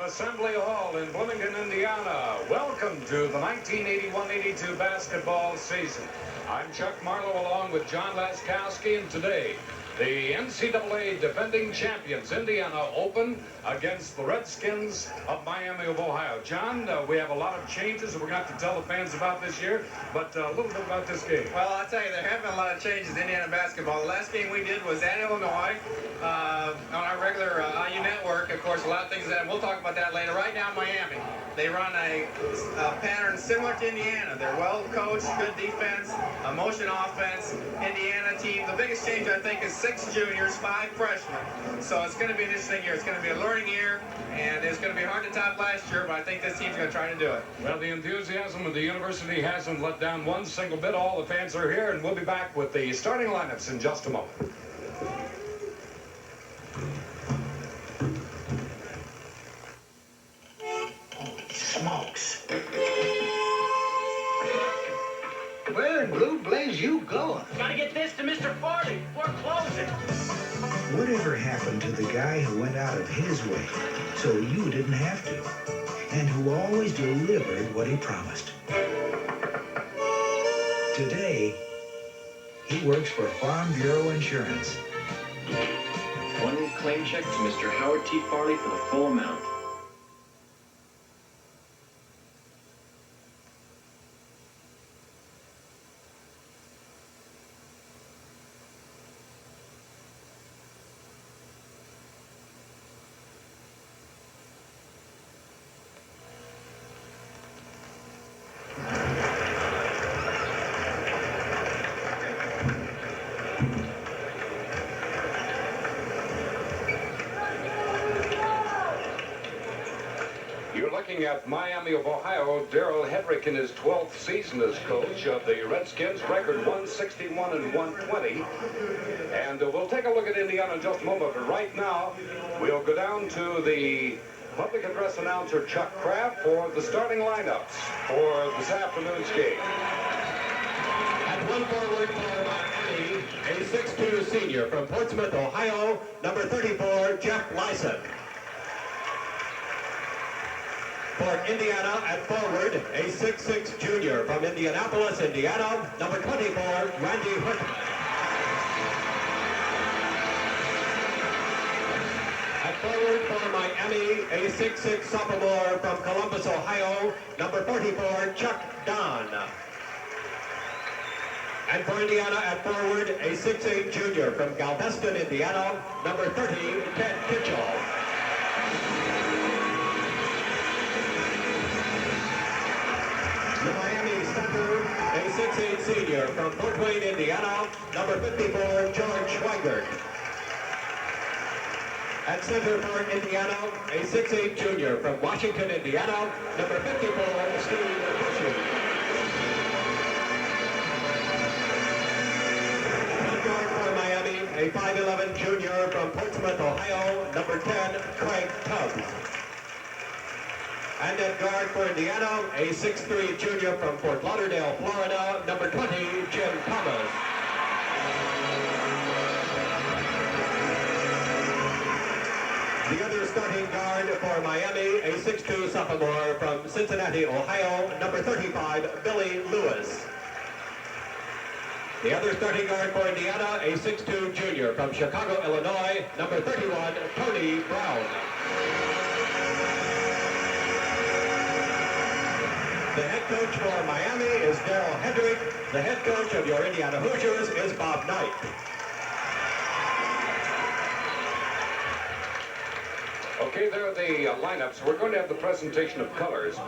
Assembly Hall in Bloomington, Indiana. Welcome to the 1981-82 basketball season. I'm Chuck Marlowe along with John Laskowski, and today the NCAA defending champions, Indiana, open against the Redskins of Miami of Ohio. John, we have a lot of changes that we're going to have to tell the fans about this year, but a little bit about this game. Well, I'll tell you, there have been a lot of changes in Indiana basketball. The last game we did was at Illinois on our regular IU network. Of course, a lot of things that we'll talk about that later. Right now, Miami, they run a pattern similar to Indiana. They're well coached, good defense, a motion offense. Indiana team, the biggest change I think is 6 juniors, 5 freshmen. So it's going to be an interesting year. It's going to be a learning year, and it's going to be hard to top last year, but I think this team's going to try to do it. Well, the enthusiasm of the university hasn't let down one single bit. All the fans are here, and we'll be back with the starting lineups in just a moment. Smokes. Where in blue blaze you going? Gotta get this to Mr. Farley. We're closing. Whatever happened to the guy who went out of his way so you didn't have to, and who always delivered what he promised? Today, he works for Farm Bureau Insurance. One claim check to Mr. Howard T. Farley for the full amount. Looking at Miami of Ohio, Darrell Hedrick in his 12th season as coach of the Redskins, record 161 and 120. And we'll take a look at Indiana in just a moment, but right now we'll go down to the public address announcer Chuck Kraft for the starting lineups for this afternoon's game. At one forward for Miami, a 6'2 senior from Portsmouth, Ohio, number 34, Jeff Lyson. For Indiana at forward, a 6'6 junior from Indianapolis, Indiana, number 24, Randy Whitman. At forward for Miami, a 6'6 sophomore from Columbus, Ohio, number 44, Chuck Don. And for Indiana at forward, a 6'8 junior from Galveston, Indiana, number 30, Ted Kitchell. The Miami center, a 6'8 senior from Fort Wayne, Indiana, number 54, George Schweigert. At center for Indiana, a 6'8 junior from Washington, Indiana, number 54, Steve Bushy. At guard for Miami, a 5'11 junior from Portsmouth, Ohio, number 10, Craig Tubbs. And at guard for Indiana, a 6'3 junior from Fort Lauderdale, Florida, number 20, Jim Thomas. The other starting guard for Miami, a 6'2 sophomore from Cincinnati, Ohio, number 35, Billy Lewis. The other starting guard for Indiana, a 6'2 junior from Chicago, Illinois, number 31, Tony Brown. The head coach for Miami is Darrell Hendrick. The head coach of your Indiana Hoosiers is Bob Knight. Okay, there are the lineups. We're going to have the presentation of colors.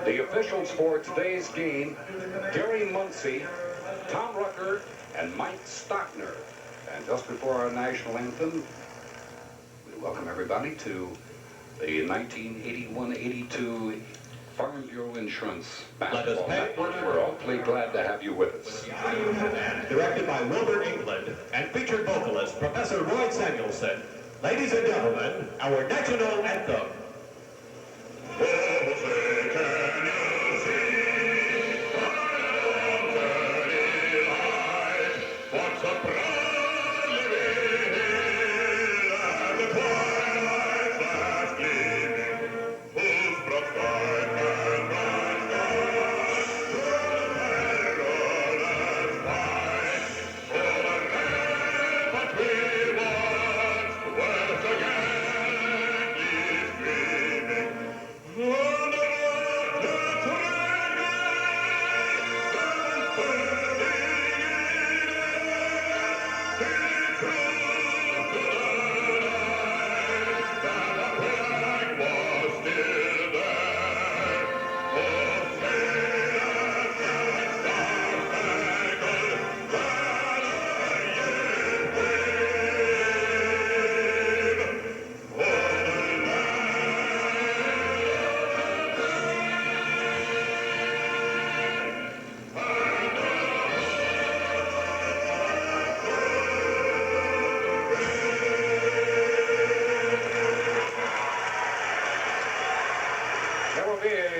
The officials for today's game, Gary Muncy, Tom Rucker, and Mike Stockner. And just before our national anthem, we welcome everybody to the 1981-82 Farm Bureau Insurance Basketball Network. We're awfully glad to have you with us. Directed by Wilbur England and featured vocalist Professor Roy Samuelson. Ladies and gentlemen, our national anthem.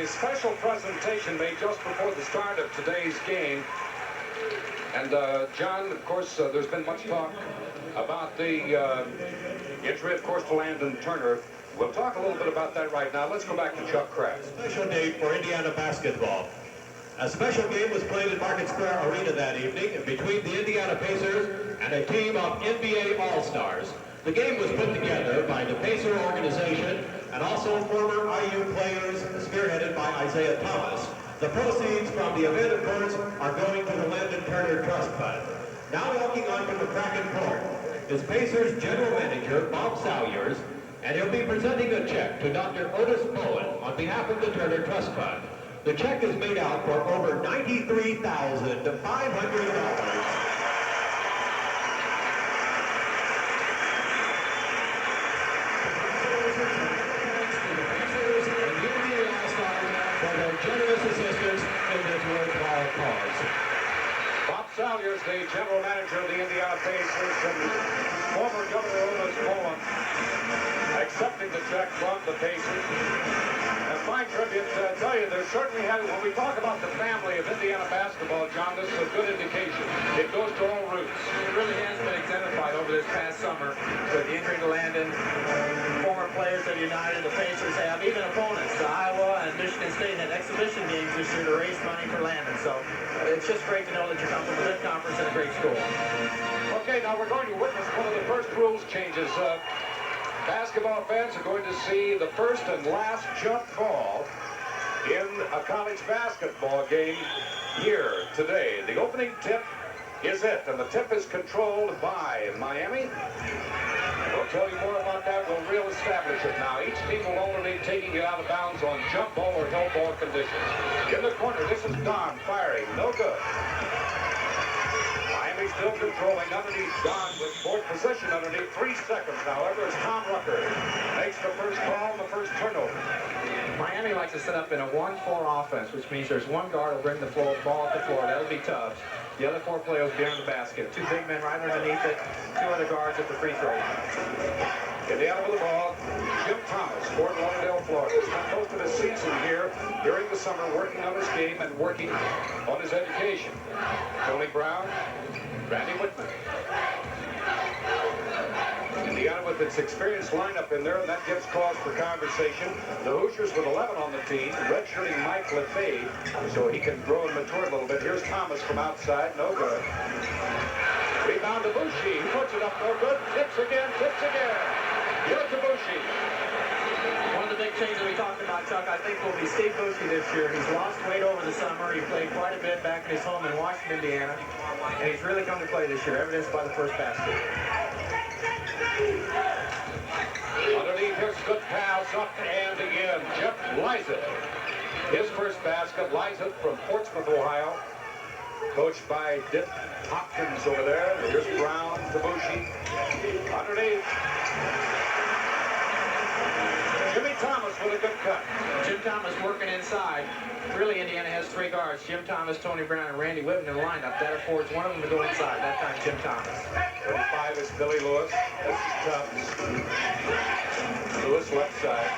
Special presentation made just before the start of today's game. And John, of course, there's been much talk about the injury, of course, to Landon Turner. We'll talk a little bit about that right now. Let's go back to Chuck Kraft. Special date for Indiana basketball. A special game was played in Market Square Arena that evening between the Indiana Pacers and a team of NBA All-Stars. The game was put together by the Pacer organization and also former IU players spearheaded by Isaiah Thomas. The proceeds from the event, of course, are going to the Landon Turner Trust Fund. Now walking on from the Kraken court is Pacers General Manager Bob Salyers, and he'll be presenting a check to Dr. Otis Bowen on behalf of the Turner Trust Fund. The check is made out for over $93,500. Generous assistance in this worthwhile cause. Bob Salyers, the general manager of the Indiana Pacers, and former Governor Otis Bowen, accepting the check from the Pacers. And fine tribute to tell you, there certainly has, when we talk about the family of Indiana basketball, John, this is a good indication. It goes to all roots. It really has been exemplified over this past summer with the injury to Landon. Former players of United, the Pacers have, even opponents, the Iowa and Michigan State had exhibition games this year to raise money for Landon. So it's just great to know that you come from a good conference and a great school. Okay, now we're going to witness one of the first rules changes. Basketball fans are going to see the first and last jump ball in a college basketball game here today. The opening tip is it, and the tip is controlled by Miami. We'll tell you more about that. We'll reestablish it now. Each team will only be taking it out of bounds on jump ball or hell ball conditions. In the corner, this is Don firing. No good. Miami still controlling underneath Don with board position underneath. 3 seconds, however, as Tom Rucker makes the first call and the first turnover. Miami likes to set up in a 1-4 offense, which means there's one guard will bring the ball off the floor. That'll be tough. The other 4 players behind the basket. 2 big men right underneath it. 2 other guards at the free throw line. Indiana with the ball. Jim Thomas, Fort Lauderdale, Florida. Spent most of his season here during the summer working on his game and working on his education. Tony Brown, Randy Whitman. Indiana with its experienced lineup in there, and that gives cause for conversation. The Hoosiers with 11 on the team, redshirting Mike Lefebvre, so he can grow and mature a little bit. Here's Thomas from outside, no good. Rebound to Bushi, he puts it up, no good. Tips again, tips again. Here to Bushi. One of the big change that we talked about, Chuck, I think will be Steve Bushey this year. He's lost weight over the summer. He played quite a bit back in his home in Washington, Indiana, and he's really come to play this year, evidenced by the first basket. Underneath, here's good pass up and again. Jeff Lyset. His first basket. Lyset from Portsmouth, Ohio. Coached by Dick Hopkins over there. Here's Brown to Bushey. Underneath. Jimmy Thomas with a good cut. Jim Thomas working inside. Really, Indiana has three guards. Jim Thomas, Tony Brown, and Randy Whitman in the lineup. That affords one of them to go inside. That time, Jim Thomas. 35 is Billy Lewis. This is Tubbs. Lewis left side.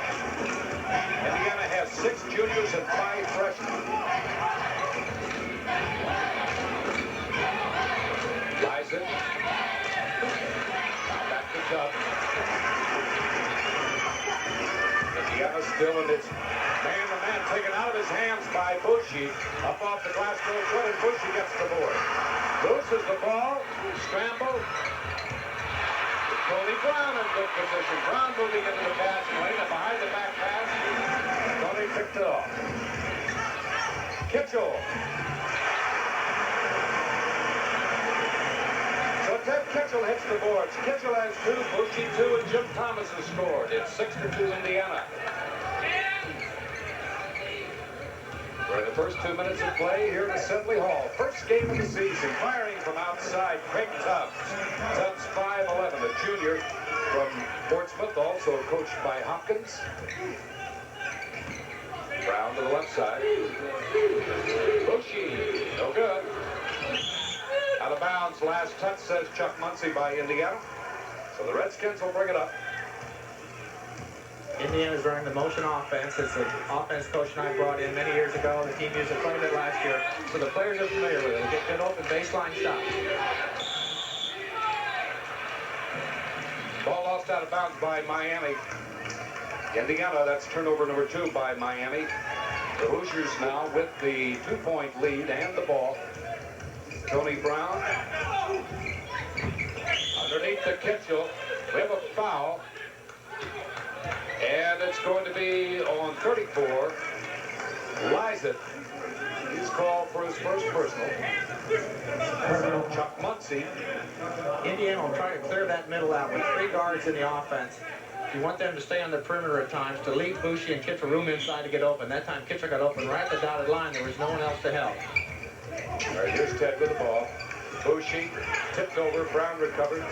Indiana has 6 juniors and 5 freshmen. Lyset. Back to Tubbs. Indiana still in its man-to-man, taken out of his hands by Bushey. Up off the glass goal foot, and Bushey gets the board. Loses the ball. Scramble. Tony Brown in good position. Brown moving into the passing lane, and behind the back pass, Tony picked it off. Kitchell. So Ted Kitchell hits the boards. Kitchell has 2, Bushey 2, and Jim Thomas has scored. It's 6-2 Indiana. We're in the first 2 minutes of play here at Assembly Hall. First game of the season. Firing from outside, Craig Tubbs. Tubbs 5'11", a junior from Portsmouth, also coached by Hopkins. Brown to the left side. Bushey, no good. Out of bounds, last touch, says Chuck Muncy by Indiana. So the Redskins will bring it up. Indiana's running the motion offense. It's an offense Coach and I brought in many years ago. The team used it quite a bit last year, so the players are familiar with it. They get good open baseline shots. Ball lost out of bounds by Miami. Indiana, that's turnover number 2 by Miami. The Hoosiers now with the 2-point lead and the ball. Tony Brown. Underneath the Kitchell. We have a foul. And it's going to be on 34. Lyset. He's called for his first personal. Chuck Muncy. Indiana will try to clear that middle out with 3 guards in the offense. You want them to stay on the perimeter at times to leave Bushey and Kitchell room inside to get open. That time Kitchell got open right at the dotted line. There was no one else to help. All right, here's Ted with the ball. Bushey tipped over. Brown recovered.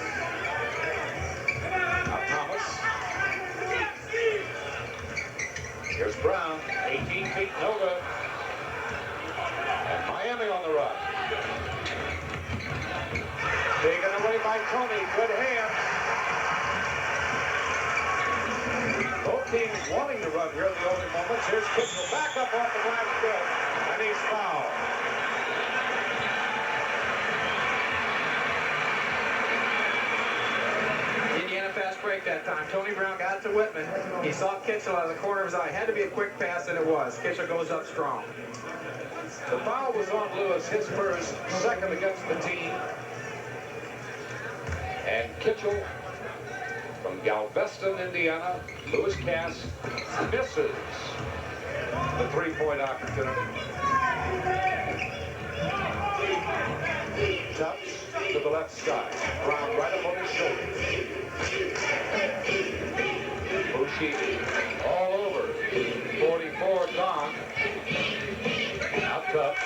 Now Thomas. Here's Brown. 18 feet, no good. And Miami on the run. Taken away by Tony. Good hand. Both teams wanting to run here at the opening moments. Here's Kitchell back up off the glass good. And he's fouled. Indiana fast break that time. Tony Brown got it to Whitman. He saw Kitchell out of the corner of his eye. Had to be a quick pass, and it was. Kitchell goes up strong. The foul was on Lewis, his first, second against the team. And Kitchell from Galveston, Indiana, Lewis Cass misses the 3-point opportunity. Tubbs to the left side. Brown right up on his shoulder. Bushey all over. 44 gone. Now Tubbs.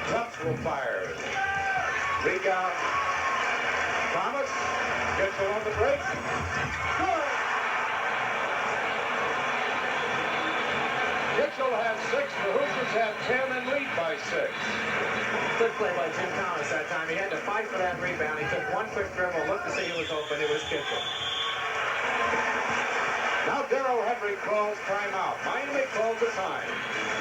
Tubbs will fire. Rebound. Thomas. Kitchell on the break. Good. Kitchell has 6. The Hoosiers have 10 and lead by 6. Good play by Jim Thomas that time. He had to fight for that rebound. He took one quick dribble, looked to see who was open. It was Kitchell. Now Darrell Henry calls timeout. Miami calls a time.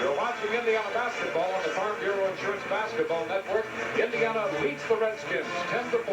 You're watching Indiana basketball on the Farm Bureau Insurance Basketball Network. Indiana leads the Redskins 10-4.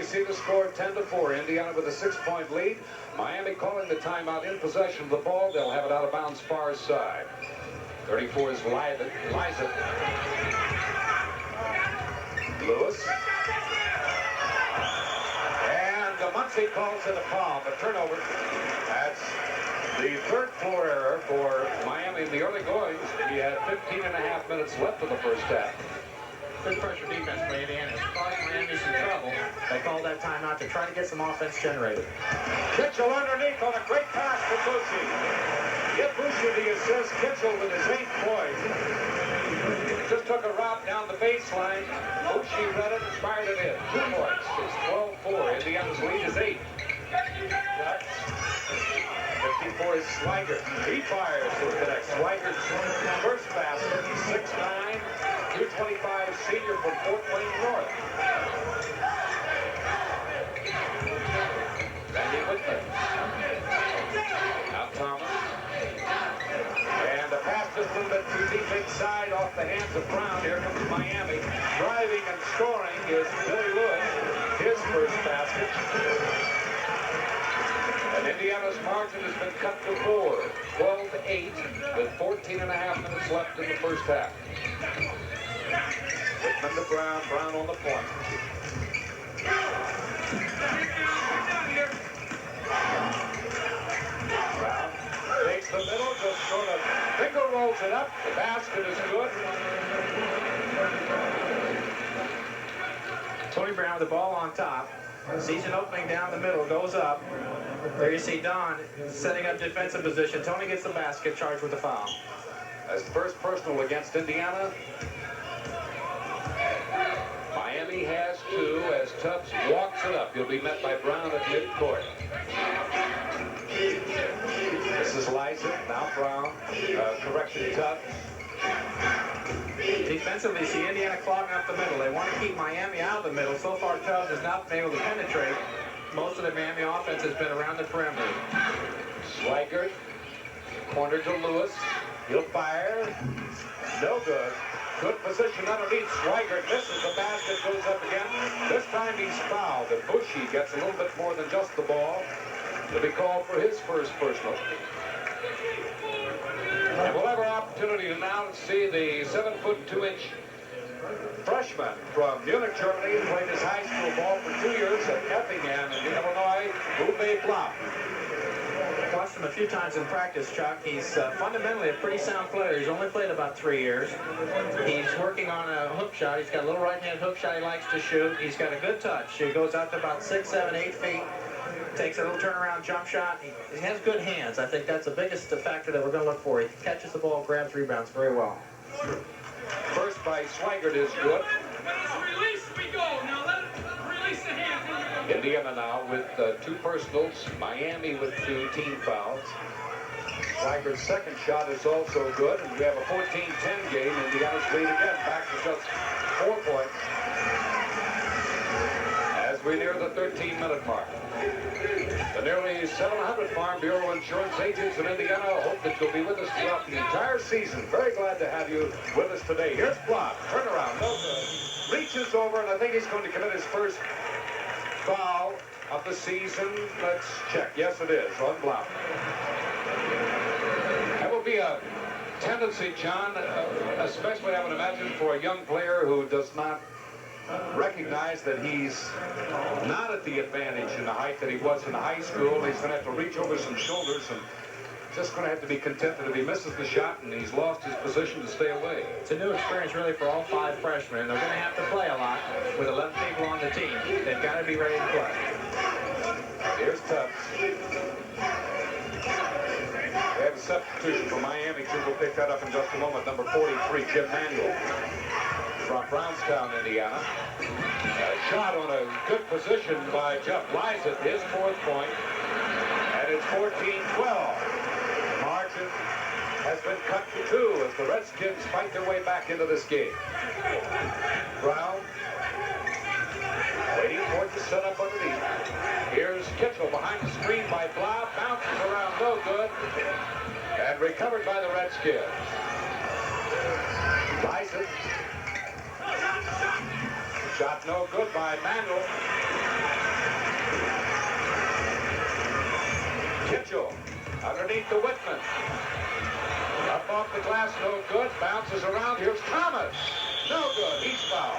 see the score 10-4. Indiana with a 6-point lead. Miami calling the timeout in possession of the ball. They'll have it out of bounds far side. 34 is Liza. Lewis. And Muncie calls it a foul, a turnover. That's the third floor error for Miami in the early goings. He had 15.5 minutes left in the first half. Good pressure defense by Indiana. As far as Miami's in trouble, they called that timeout to try to get some offense generated. Kitchell underneath on a great pass for Bushi. Give Bushi the assist. Kitchell with his 8th point. Just took a route down the baseline. Bushi read it and fired it in. 2 points. It's 12-4. Indiana's lead is 8. 54 is Swigert. He fires to connect. Swigert's first basket. 6'9", 225 senior from Fort Wayne North. Randy Whitman. Now Thomas. And the pass just a little bit too deep inside off the hands of Brown. Here comes Miami. Driving and scoring is Billy Lewis. His first basket. And Indiana's margin has been cut to 4. 12-8 with 14.5 minutes left in the first half. Whitman to Brown. Brown on the point. Brown takes the middle, just sort of finger rolls it up. The basket is good. Tony Brown with the ball on top. Sees an opening down the middle, goes up. There you see Don setting up defensive position. Tony gets the basket, charged with the foul. As the first personal against Indiana. Miami has 2 as Tubbs walks it up. He'll be met by Brown at midcourt. This is Liza, now Brown, correction Tubbs. Defensively, see Indiana clogging up the middle. They want to keep Miami out of the middle. So far, Tubbs has not been able to penetrate. Most of the Miami offense has been around the perimeter. Swigert, corner to Lewis. He'll fire. No good. Good position underneath. Swigert misses the basket, goes up again. This time he's fouled, and Bushi gets a little bit more than just the ball to be called for his first personal. And we'll have our opportunity to now see the 7-foot 2-inch freshman from Munich, Germany, who played his high school ball for 2 years at Effingham in Illinois, Uwe Blop. Watched him a few times in practice, Chuck. He's fundamentally a pretty sound player. He's only played about 3 years. He's working on a hook shot. He's got a little right-hand hook shot he likes to shoot. He's got a good touch. He goes out to about 6, 7, 8 feet. Takes a little turnaround jump shot. He has good hands. I think that's the biggest factor that we're going to look for. He catches the ball, grabs rebounds very well. First by Swigert is good. Release, we go. Now let it release the hand. Indiana now with 2 personals. Miami with 2 team fouls. Swigert's second shot is also good, and we have a 14-10 game. Indiana's lead again, back to just 4 points as we near the 13-minute mark. The nearly 700 Farm Bureau insurance agents in Indiana hope that you'll be with us throughout the entire season. Very glad to have you with us today. Here's Block. Turnaround. No good. Reaches over, and I think he's going to commit his first foul of the season. Let's check. Yes, it is. On Block. That will be a tendency, John, especially I would imagine for a young player who does not recognize that he's not at the advantage in the height that he was in high school. He's going to have to reach over some shoulders and just going to have to be content that if he misses the shot and he's lost his position to stay away. It's a new experience really for all 5 freshmen. They're going to have to play a lot with 11 people on the team. They've got to be ready to play. Here's Tubbs. They have a substitution for Miami, too. We'll pick that up in just a moment. Number 43, Jim Manuel from Brownstown, Indiana. A shot on a good position by Jeff Liza, his 4th point. And it's 14-12. Margin has been cut to 2 as the Redskins fight their way back into this game. Brown waiting for it to set up underneath. Here's Kitchell behind the screen by Blau. Bounces around, no good. And recovered by the Redskins. Liza. Shot no good by Manuel. underneath to Whitman. Up off the glass, no good. Bounces around. Here's Thomas. No good. He's fouled.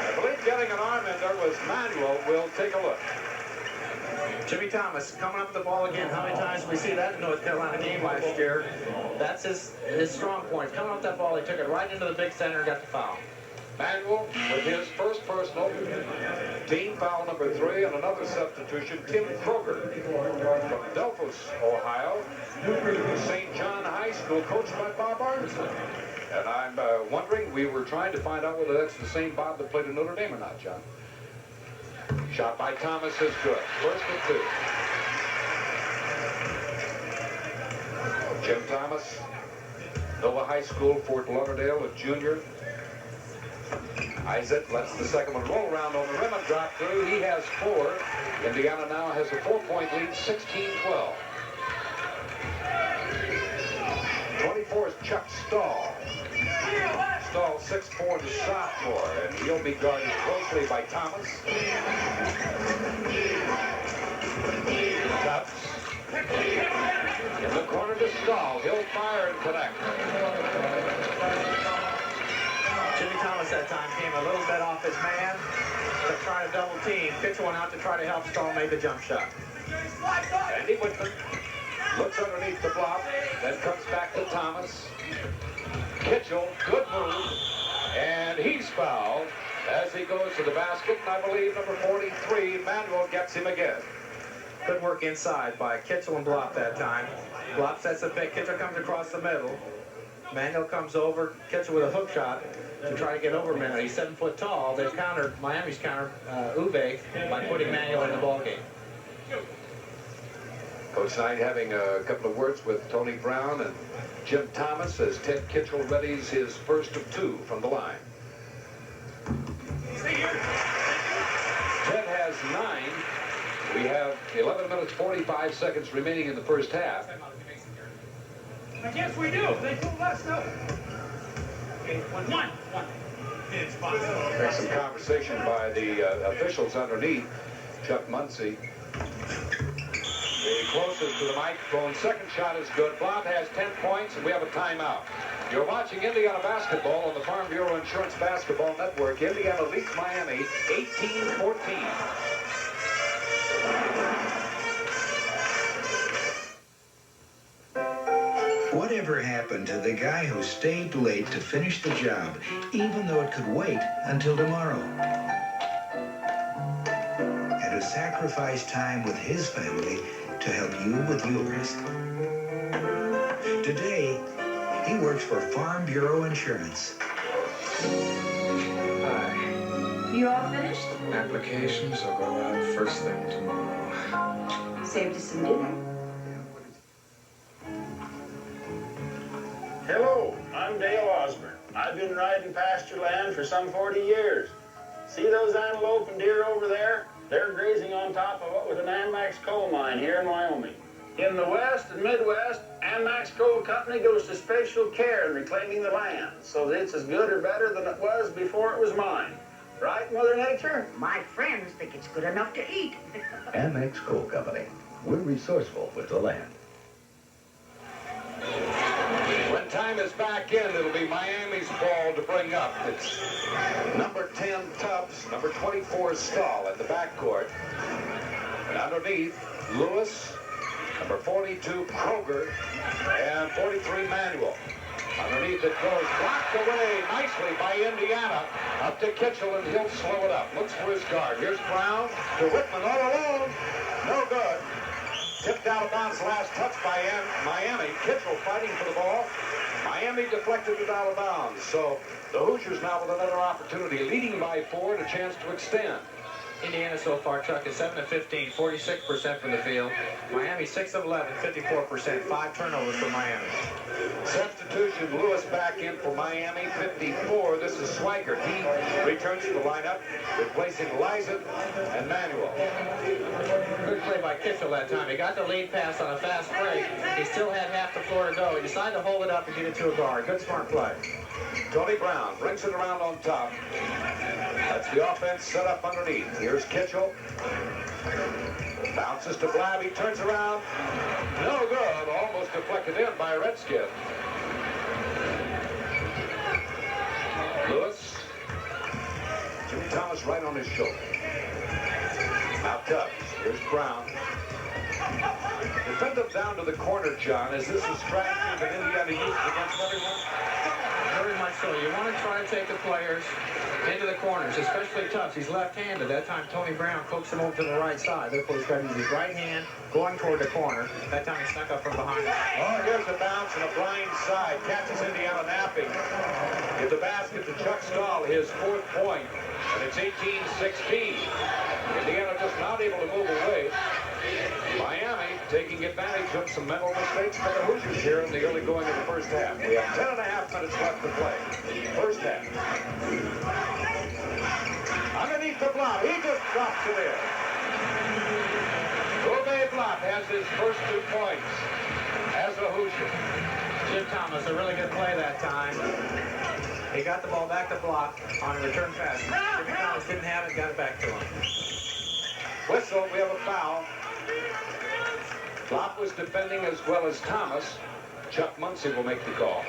I believe getting an arm in there was Manuel. We'll take a look. Jimmy Thomas coming up with the ball again. How many times did we see that in the North Carolina game last year? That's his strong point. Coming up with that ball, he took it right into the big center and got the foul. Manuel with his first personal, team foul number 3, and another substitution, Tim Kroger from Delphos, Ohio, St. John High School, coached by Bob Armstrong. And I'm wondering, we were trying to find out whether that's the same Bob that played in Notre Dame or not, John. Shot by Thomas is good. First and 2. Jim Thomas, Nova High School, Fort Lauderdale, a junior. Isaac lets the second one roll around on the rim and drop through. He has 4. Indiana now has a 4-point lead, 16-12. 24 is Chuck Stahl. Stahl, 6'4", the sophomore, and he'll be guarded closely by Thomas. Tubbs. In the corner to Stahl. He'll fire and connect. Jimmy Thomas that time came a little bit off his man to try to double team. Pitch one out to try to help Stahl make the jump shot. Andy Whitman looks underneath the block, then comes back to Thomas. Kitchell, good move, and he's fouled as he goes to the basket, and I believe number 43, Manuel, gets him again. Good work inside by Kitchell and Blopp that time. Blopp sets the pick, Kitchell comes across the middle. Manuel comes over, Kitchell with a hook shot to try to get over Manuel. He's 7 foot tall. They've countered, Miami's countered Uwe by putting Manuel in the ballgame. Coach Knight having a couple of words with Tony Brown and Jim Thomas as Ted Kitchell readies his first of 2 from the line. Ted has 9. We have 11 minutes, 45 seconds remaining in the first half. I guess we do. They told us no. Okay, one. There's some conversation by the officials underneath. Chuck Muncie, the closest to the microphone. Second shot is good. Blopp has 10 points, and we have a timeout. You're watching Indiana basketball on the Farm Bureau Insurance Basketball Network. Indiana leads Miami 18-14. Whatever happened to the guy who stayed late to finish the job, even though it could wait until tomorrow? And who sacrificed time with his family to help you with yours? Today, he works for Farm Bureau Insurance. Hi. You all finished? Applications will go out first thing tomorrow. Saved us some dinner. Hello, I'm Dale Osborne. I've been riding pasture land for some 40 years. See those antelope and deer over there? They're grazing on top of what was an AMAX coal mine here in Wyoming. In the West and Midwest, AMAX Coal Company goes to special care in reclaiming the land so that it's as good or better than it was before it was mined. Right, Mother Nature? My friends think it's good enough to eat. AMAX Coal Company. We're resourceful with the land. When time is back in, it'll be Miami's ball to bring up. It's number 10, Tubbs, number 24, Stahl at the backcourt. And underneath, Lewis, number 42, Kroger, and 43, Manuel. Underneath it goes, blocked away nicely by Indiana. Up to Kitchell, and he'll slow it up. Looks for his guard. Here's Brown to Whitman all alone. No good. Tipped out of bounds, last touch by Miami. Kitchell fighting for the ball. Miami deflected it out of bounds. So the Hoosiers now with another opportunity, leading by 4 and a chance to extend. Indiana so far, Chuck, is 7 of 15, 46% from the field. Miami 6 of 11, 54%. 5 turnovers for Miami. Substitution, Lewis back in for Miami, 54. This is Swigert. He returns to the lineup, replacing Liza and Manuel. Good play by Kitchell that time. He got the lead pass on a fast break. He still had half the floor to go. He decided to hold it up and get it to a guard. Good smart play. Tony Brown brings it around on top. That's the offense set up underneath. Here's Kitchell. Bounces to Blab. He turns around. No good. Almost deflected in by Redskin. Lewis. Jimmy Thomas right on his shoulder. Now Tubbs. Here's Brown. Defend them down to the corner, John. Is this a strategy that Indiana uses against everyone? Very much so. You want to try to take the players into the corners, especially Tubbs. He's left-handed. That time, Tony Brown coaxed him over to the right side. Therefore, he's got to use his right hand going toward the corner. That time, he snuck up from behind. Oh, here's a bounce and a blind side. Catches Indiana napping. Give the basket to Chuck Stahl, his 4th point. And it's 18-16. Indiana just not able to move away. Miami taking advantage of some mental mistakes by the Hoosiers here in the early going of the first half. We have 10.5 minutes left to play. First half. Underneath the block. He just drops it in. Uwe Block has his first 2 points as a Hoosier. Jim Thomas, a really good play that time. He got the ball back to Block on a return pass. Jimmy Thomas didn't have it, got it back to him. Whistle, we have a foul. Block was defending as well as Thomas. Chuck Muncy will make the call.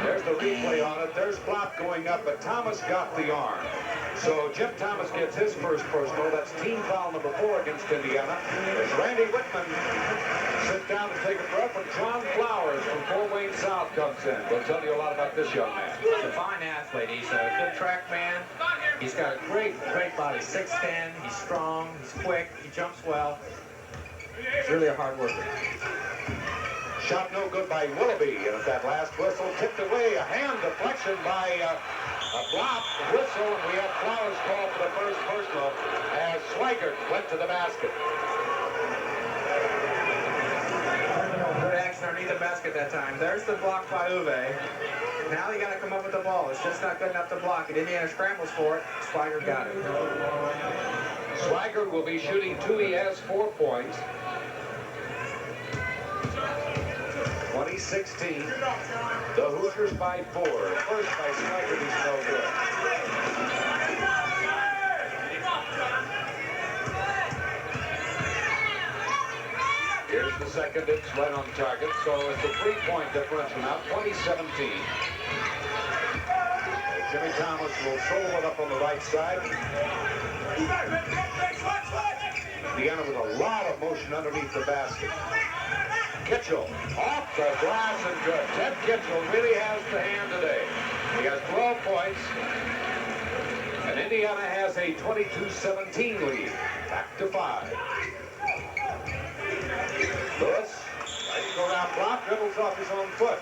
There's the replay on it. There's Block going up, but Thomas got the arm. So Jim Thomas gets his first personal. That's team foul number 4 against Indiana. As Randy Whitman sits down to take a breath, and John Flowers from Fort Wayne South comes in. We'll tell you a lot about this young man. He's a fine athlete. He's a good track man. He's got a great body. 6'10". He's strong. He's quick. He jumps well. He's really a hard worker. Shot no good by Willoughby. And at that last whistle, tipped away. A hand deflection by a block whistle. And we have Flowers called for the first personal as Swigert went to the basket. Good action underneath the basket that time. There's the block by Uwe. Now you got to come up with the ball. It's just not good enough to block it. Indiana scrambles for it. Swigert got it. Swigert will be shooting 2. He has 4 points. 2016. The Hoosiers by 4. First by Swigert, he's no good. Here's the second. It's right on target. So it's a 3-point differential now. 2017. Jimmy Thomas will solo it up on the right side. Indiana with a lot of motion underneath the basket. Kitchell off the glass and good. Ted Kitchell really has the hand today. He has 12 points. And Indiana has a 22-17 lead. Back to 5. Lewis, right to go around block, dribbles off his own foot.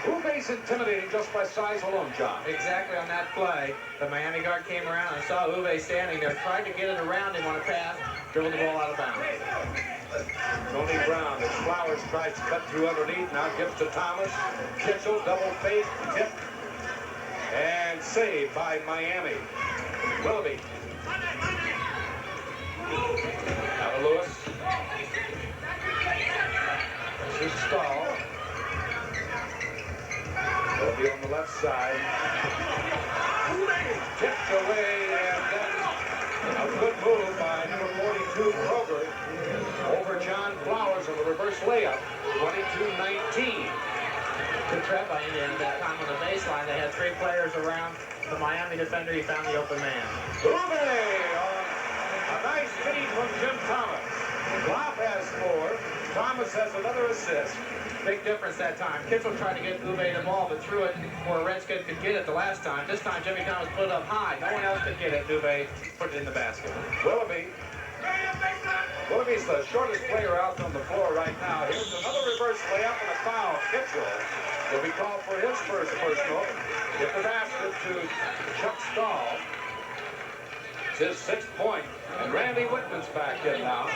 Uwe's intimidating just by size alone, John. Exactly on that play. The Miami guard came around and saw Uwe standing there, tried to get it around him on a pass, dribbled the ball out of bounds. Tony Brown, as Flowers tries to cut through underneath, now gives to Thomas. Kitchell, double fake, tip, and saved by Miami. Willoughby. Now to Lewis. This is Stahl. Willoughby on the left side. Tipped away, and then a good move by number 42, Kroger, over John Flowers on the reverse layup, 22-19. Good trap by Indiana that time on the baseline. They had 3 players around the Miami defender. He found the open man. Uwe on a nice feed from Jim Thomas. Klopp has 4. Thomas has another assist. Big difference that time. Kitchell tried to get Uwe the ball, but threw it where Redskin could get it the last time. This time, Jimmy Thomas put it up high. No one else could get it. Uwe put it in the basket. Willoughby. Willoughby's the shortest player out on the floor right now. Here's another reverse layup and a foul. Kitchell will be called for his first personal. Get the basket to Chuck Stahl. It's his 6th point. And Randy Whitman's back in now.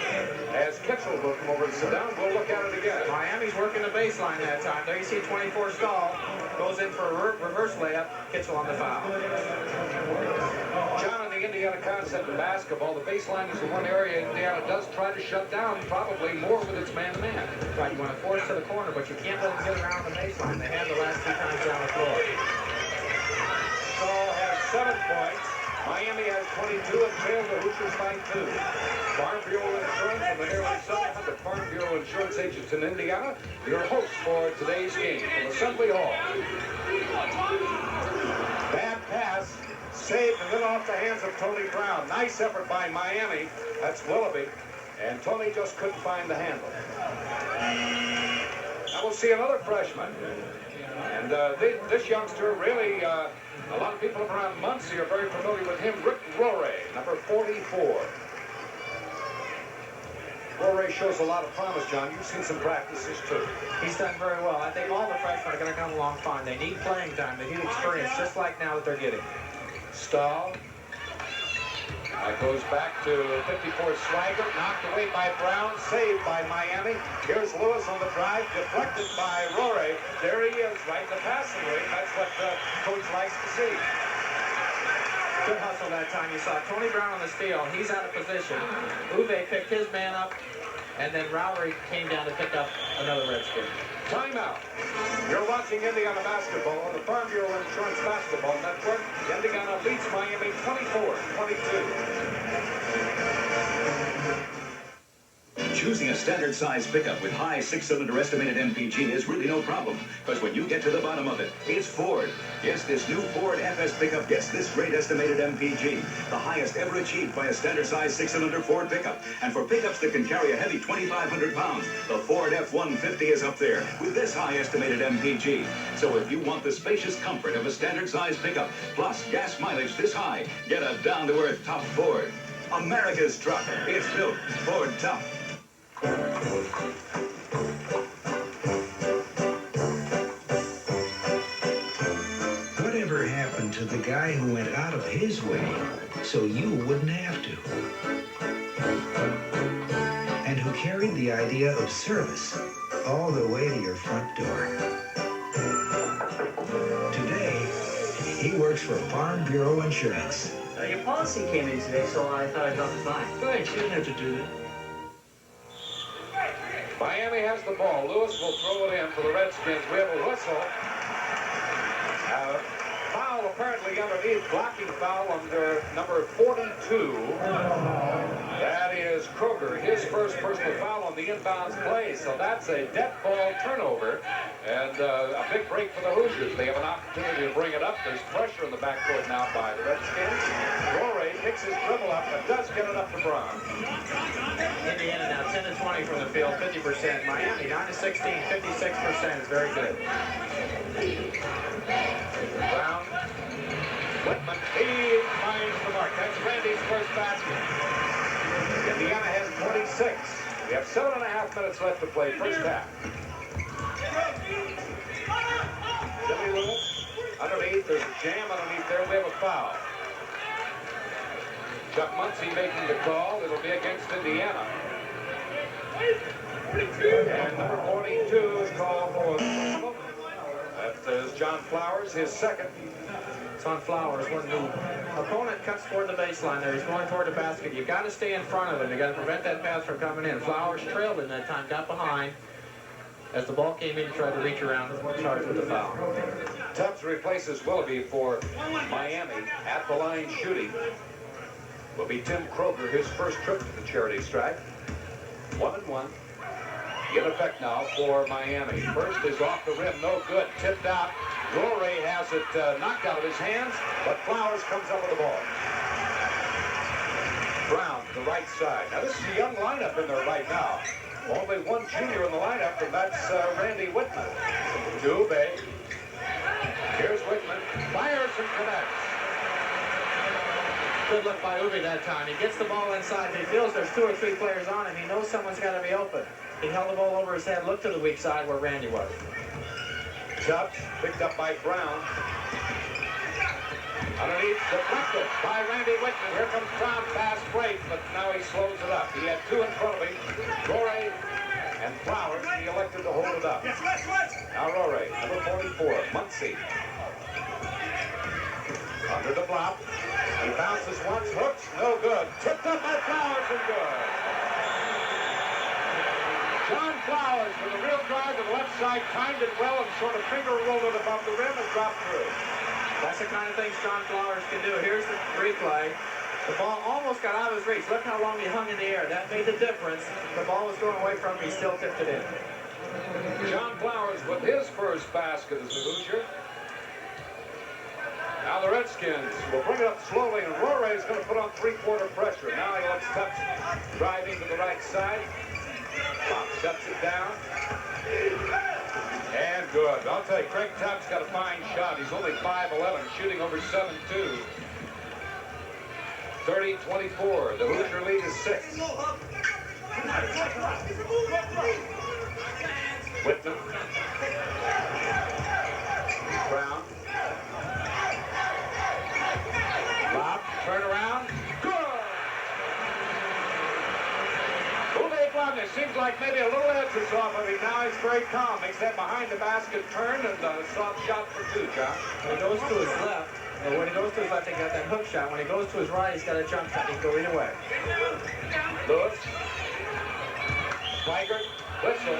As Kitchell will come over and sit down, we'll look at it again. Miami's working the baseline that time. There you see 24 Stahl. Goes in for a reverse layup. Kitchell on the foul. John, in the Indiana concept of basketball, the baseline is the one area Indiana does try to shut down, probably more with its man-to-man. Right, you want to force to the corner, but you can't let them get around the baseline. They have the last 2 times down the floor. 7 points. Miami has 22 and trails the Hoosiers by 2. Farm Bureau Insurance and the nearly 700 Farm Bureau Insurance agents in Indiana, your hosts for today's game from Assembly Hall. Bad pass, saved and then off the hands of Tony Brown. Nice effort by Miami. That's Willoughby. And Tony just couldn't find the handle. Now we'll see another freshman. And this youngster really, a lot of people around Muncie are very familiar with him. Rick Roray, number 44. Roray shows a lot of promise, John. You've seen some practices, too. He's done very well. I think all the freshmen are going to come along fine. They need playing time. They need experience, just like now that they're getting. Stahl. That goes back to 54 Swagger, knocked away by Brown, saved by Miami. Here's Lewis on the drive, deflected by Roray. There he is, right in the passing lane. That's what the coach likes to see. Good hustle that time. You saw Tony Brown on the steal. He's out of position. Uwe picked his man up, and then Rowley came down to pick up another Redskin. Timeout. You're watching Indiana basketball on the Farm Bureau Insurance Basketball Network. Indiana beats Miami 24-22. Choosing a standard size pickup with high 6-cylinder estimated MPG is really no problem, because when you get to the bottom of it, it's Ford. Yes, this new Ford FS pickup gets this great estimated MPG, the highest ever achieved by a standard size 6-cylinder Ford pickup. And for pickups that can carry a heavy 2,500 pounds, the Ford F-150 is up there with this high estimated MPG. So if you want the spacious comfort of a standard size pickup, plus gas mileage this high, get a down-to-earth tough Ford. America's truck. It's built Ford Tough. Whatever happened to the guy who went out of his way so you wouldn't have to? And who carried the idea of service all the way to your front door? Today, he works for Farm Bureau Insurance. Your policy came in today, so I thought I'd drop it by. Thanks, you didn't have to do that. Miami has the ball. Lewis will throw it in for the Redskins. We have a whistle. Foul apparently underneath. Blocking foul under number 42. That is Kroger. His first personal foul on the inbounds play. So that's a dead ball turnover. And a big break for the Hoosiers. They have an opportunity to bring it up. There's pressure in the backcourt now by the Redskins. Roray picks his dribble up and does get it up to Brown. Indiana now 10-20 from the field, 50%. Miami 9-16, 56% is very good. Brown. Whitman, he finds the mark. That's Randy's first basket. Indiana has 26. We have 7.5 minutes left to play, first half. Jimmy Lewis underneath. There's a jam underneath there. We have a foul. Chuck Muncie making the call. It'll be against Indiana. And number 42 is called for. That is John Flowers, his second. It's on Flowers. When the opponent cuts toward the baseline there, he's going toward the basket. You've got to stay in front of him. You've got to prevent that pass from coming in. Flowers trailed in that time, got behind. As the ball came in, he tried to reach around and charge with the foul. Tubbs replaces Willoughby for Miami. At the line shooting will be Tim Kroger, his first trip to the charity stripe. 1-1. In effect now for Miami. First is off the rim, no good. Tipped out. Roray has it knocked out of his hands, but Flowers comes up with the ball. Brown to the right side. Now this is a young lineup in there right now. Only one junior in the lineup, and that's Randy Whitman. Dubé. Here's Whitman. Fires and connects. Good look by Uwe that time. He gets the ball inside. He feels there's 2 or 3 players on him. He knows someone's got to be open. He held the ball over his head, looked to the weak side where Randy was. Tubbs picked up by Brown. Underneath, deflected by Randy Whitman. Here comes Brown, fast break, but now he slows it up. He had 2 in front of him. Roray and Flowers, he elected to hold it up. Now Roray, number 44, Muncie. Under the block. He bounces once, hooks, no good. Tipped up by Flowers and good. John Flowers with a real drive to the left side, timed it well and sort of finger rolled it above the rim and dropped through. That's the kind of things John Flowers can do. Here's the replay. The ball almost got out of his reach. Look how long he hung in the air. That made the difference. The ball was going away from him. He still tipped it in. John Flowers with his first basket as the Hoosier. Now the Redskins will bring it up slowly, and Roray is going to put on three-quarter pressure. Now he lets Tubbs driving to the right side. Bob shuts it down. And good. I'll tell you, Craig Tubbs got a fine shot. He's only 5'11", shooting over 7'2". 30-24. The Hoosier lead is 6. Whitman. Brown. Bob, turn around. Good! Uwe Blum, it seems like maybe a little edge was off of him. Now he's very calm. Makes that behind the basket turn and a soft shot for two, John. When he goes to his left, and when he goes to his left, he got that hook shot. When he goes to his right, he's got a jump shot. He can go either way. Lewis. Swigert. Whistle.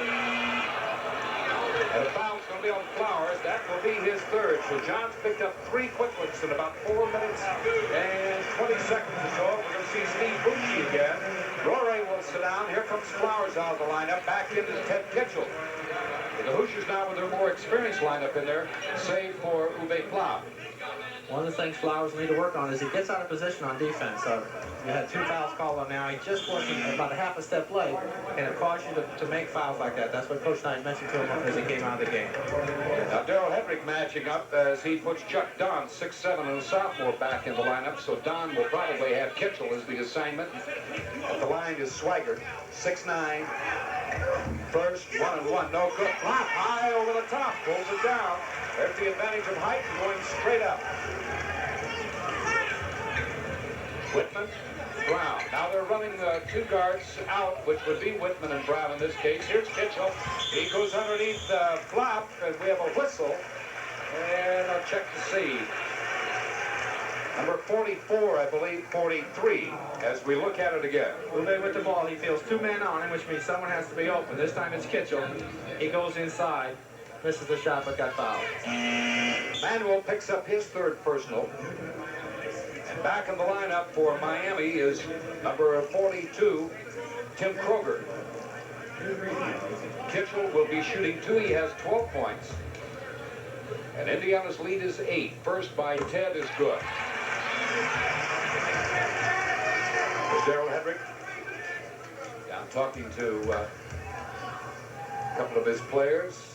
And the foul's going to be on Flowers. That will be his third. So John's picked up 3 quick ones in about 4 minutes and 20 seconds or so. We're going to see Steve Bucci again. Roray will sit down. Here comes Flowers out of the lineup. Back into Ted Kitchell. The Hoosiers now with their more experienced lineup in there, save for Uwe Blum. One of the things Flowers need to work on is he gets out of position on defense. So you had 2 fouls called on now. He just wasn't about a half a step late, and it caused you to make fouls like that. That's what Coach Knight mentioned to him as he came out of the game. Now Darrell Hedrick matching up as he puts Chuck Don, 6'7", and a sophomore, back in the lineup. So Don will probably have Kitchell as the assignment. At the line is Swigert, 6'9". First, 1-and-1, no good. Flop high over the top, pulls it down. There's the advantage of height and going straight up. Whitman, Brown. Now they're running 2 guards out, which would be Whitman and Brown in this case. Here's Kitchell. He goes underneath the flop, and we have a whistle. And I'll check to see. Number 44, I believe, 43, as we look at it again. Uwe with the ball. He feels 2 men on him, which means someone has to be open. This time it's Kitchell. He goes inside. Misses the shot, but got fouled. Manuel picks up his third personal. And back in the lineup for Miami is number 42, Tim Kroger. Kitchell will be shooting 2. He has 12 points. And Indiana's lead is 8. First by Ted is good. There's Darrell Hedrick. Down talking to a couple of his players.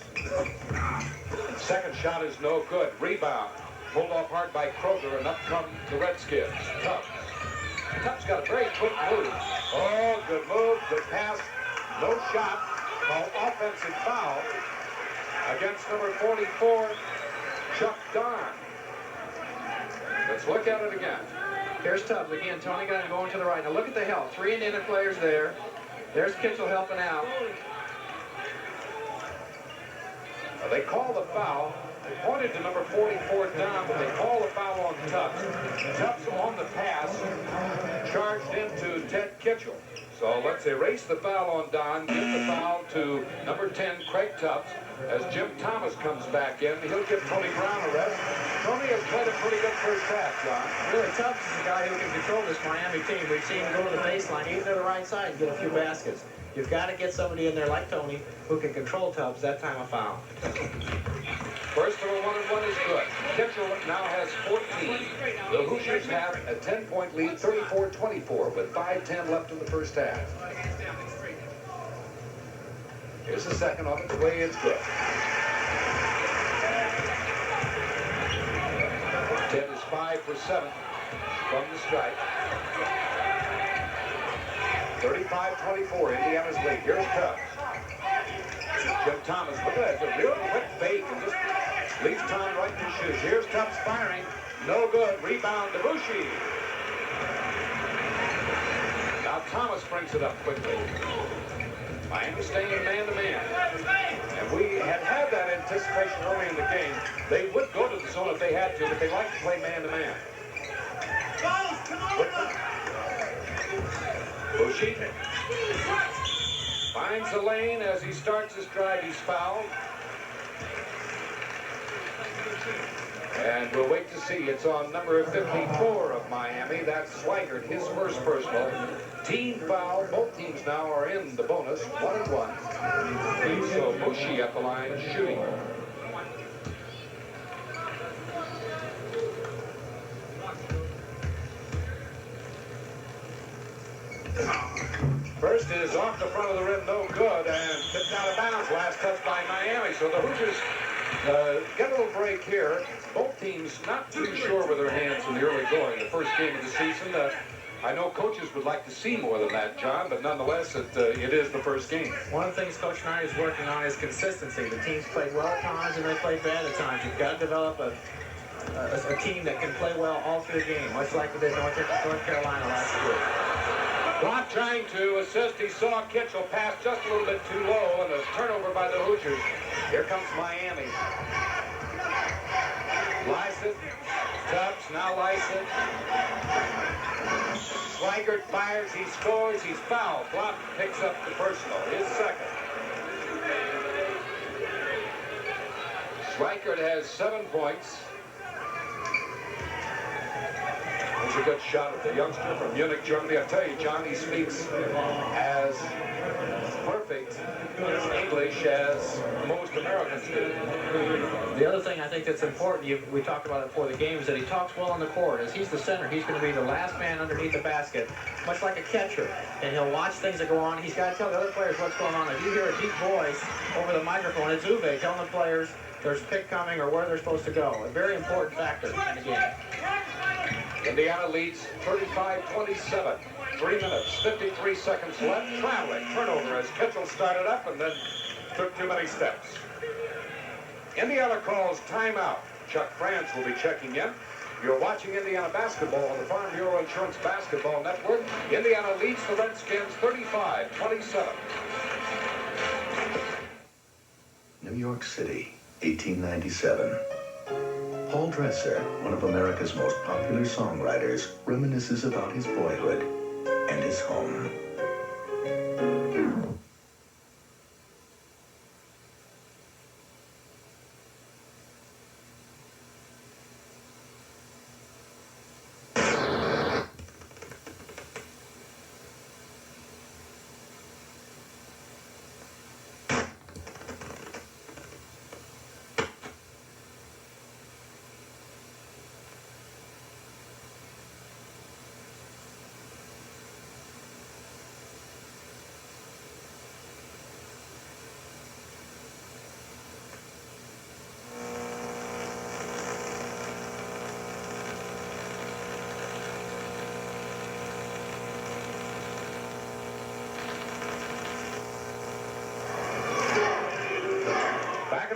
Second shot is no good. Rebound. Pulled off hard by Kroger, and up come the Redskins. Tubbs. Tubbs got a very quick move. Oh, good move. Good pass. No shot. Called offensive foul against number 44, Chuck Don. Let's look at it again. Here's Tubbs again. Tony got him going to the right. Now look at the help. 3 Indiana players there. There's Kitchell helping out. They call the foul. They pointed to number 44 Don, but they call the foul on Tubbs. Tubbs on the pass charged into Ted Kitchell. So let's erase the foul on Don, give the foul to number 10, Craig Tubbs. As Jim Thomas comes back in, he'll give Tony Brown a rest. Tony has played a pretty good first half, John. Really, Tubbs is a guy who can control this Miami team. We've seen him go to the baseline, even to the right side, and get a few baskets. You've got to get somebody in there like Tony who can control Tubbs that time of foul. First of a 1-and-1 is good. Kitchell now has 14. The Hoosiers have a 10-point lead, 34-24, with 5:10 left in the first half. Here's the second off its way. It's good. Ted is 5 for 7 from the strike. 35-24, Indiana's lead. Here's Tubbs. Jim Thomas, look at that. It's a real quick fake and just leaves Tom right in his shoes. Here's Tubbs firing. No good. Rebound to Bucci. Now Thomas brings it up quickly. Miami staying man-to-man. And we had that anticipation early in the game. They would go to the zone if they had to, but they like to play man-to-man. Bucci finds the lane as he starts his drive. He's fouled. And we'll wait to see. It's on number 54 of Miami. That's Swigert, his first personal. Team foul. Both teams now are in the bonus, 1-1. So Bushi at the line shooting. First is off the front of the rim, no good, and tipped out of bounds. Last touch by Miami. So the Hoosiers get a little break here. Both teams not too sure with their hands in the early going. The first game of the season. I know coaches would like to see more than that, John, but nonetheless, it is the first game. One of the things Coach Knight is working on is consistency. The teams played well at times and they played bad at times. You've got to develop a team that can play well all through the game, much like they did North Carolina last year. Block trying to assist. He saw Kitchell pass just a little bit too low, and a turnover by the Hoosiers. Here comes Miami. Lyson, Tubbs, now Lyson. Swigert fires, he scores, he's fouled. Block picks up the personal, his second. Swigert has 7 points. It's a good shot at the youngster from Munich, Germany. I tell you, John, he speaks as perfect English as most Americans do. The other thing I think that's important, we talked about it before the game, is that he talks well on the court. As he's the center, he's going to be the last man underneath the basket, much like a catcher. And he'll watch things that go on. He's got to tell the other players what's going on. If you hear a deep voice over the microphone, it's Uwe telling the players there's a pick coming or where they're supposed to go. A very important factor in the game. Indiana leads 35-27. 3 minutes, 53 seconds left. Traveling turnover as Kitchell started up and then took too many steps. Indiana calls timeout. Chuck France will be checking in. You're watching Indiana basketball on the Farm Bureau Insurance Basketball Network. Indiana leads the Redskins 35-27. New York City, 1897. Paul Dresser, one of America's most popular songwriters, reminisces about his boyhood and his home.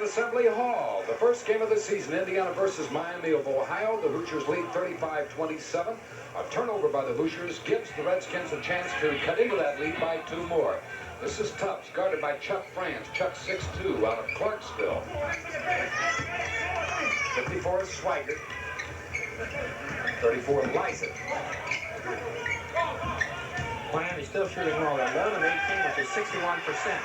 Assembly Hall, the first game of the season, Indiana versus Miami of Ohio. The Hoosiers lead 35-27. A turnover by the Hoosiers gives the Redskins a chance to cut into that lead by 2 more. This is Tubbs, guarded by Chuck France. Chuck 6'2", out of Clarksville. 54 is Swigert. 34 Lyson. Miami still shooting well. 11 of 18, which is 61%.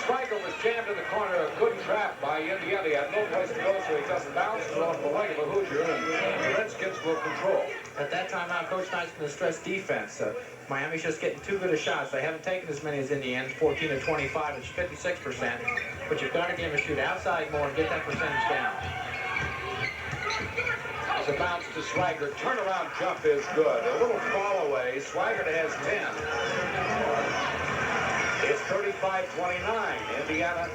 Striker was jammed in the corner, a good trap by Indiana. He had no place to go, so he just bounced it off the leg of a Hoosier, and the Redskins will control. At that time out, Coach Knight's going to stress defense. Miami's just getting too good of shots. They haven't taken as many as Indiana, 14 of 25, which is 56%. But you've got to get them to shoot outside more and get that percentage down. It's a bounce to Swigert. Turnaround jump is good. A little fall away. Swigert has 10. It's 35-29. Indiana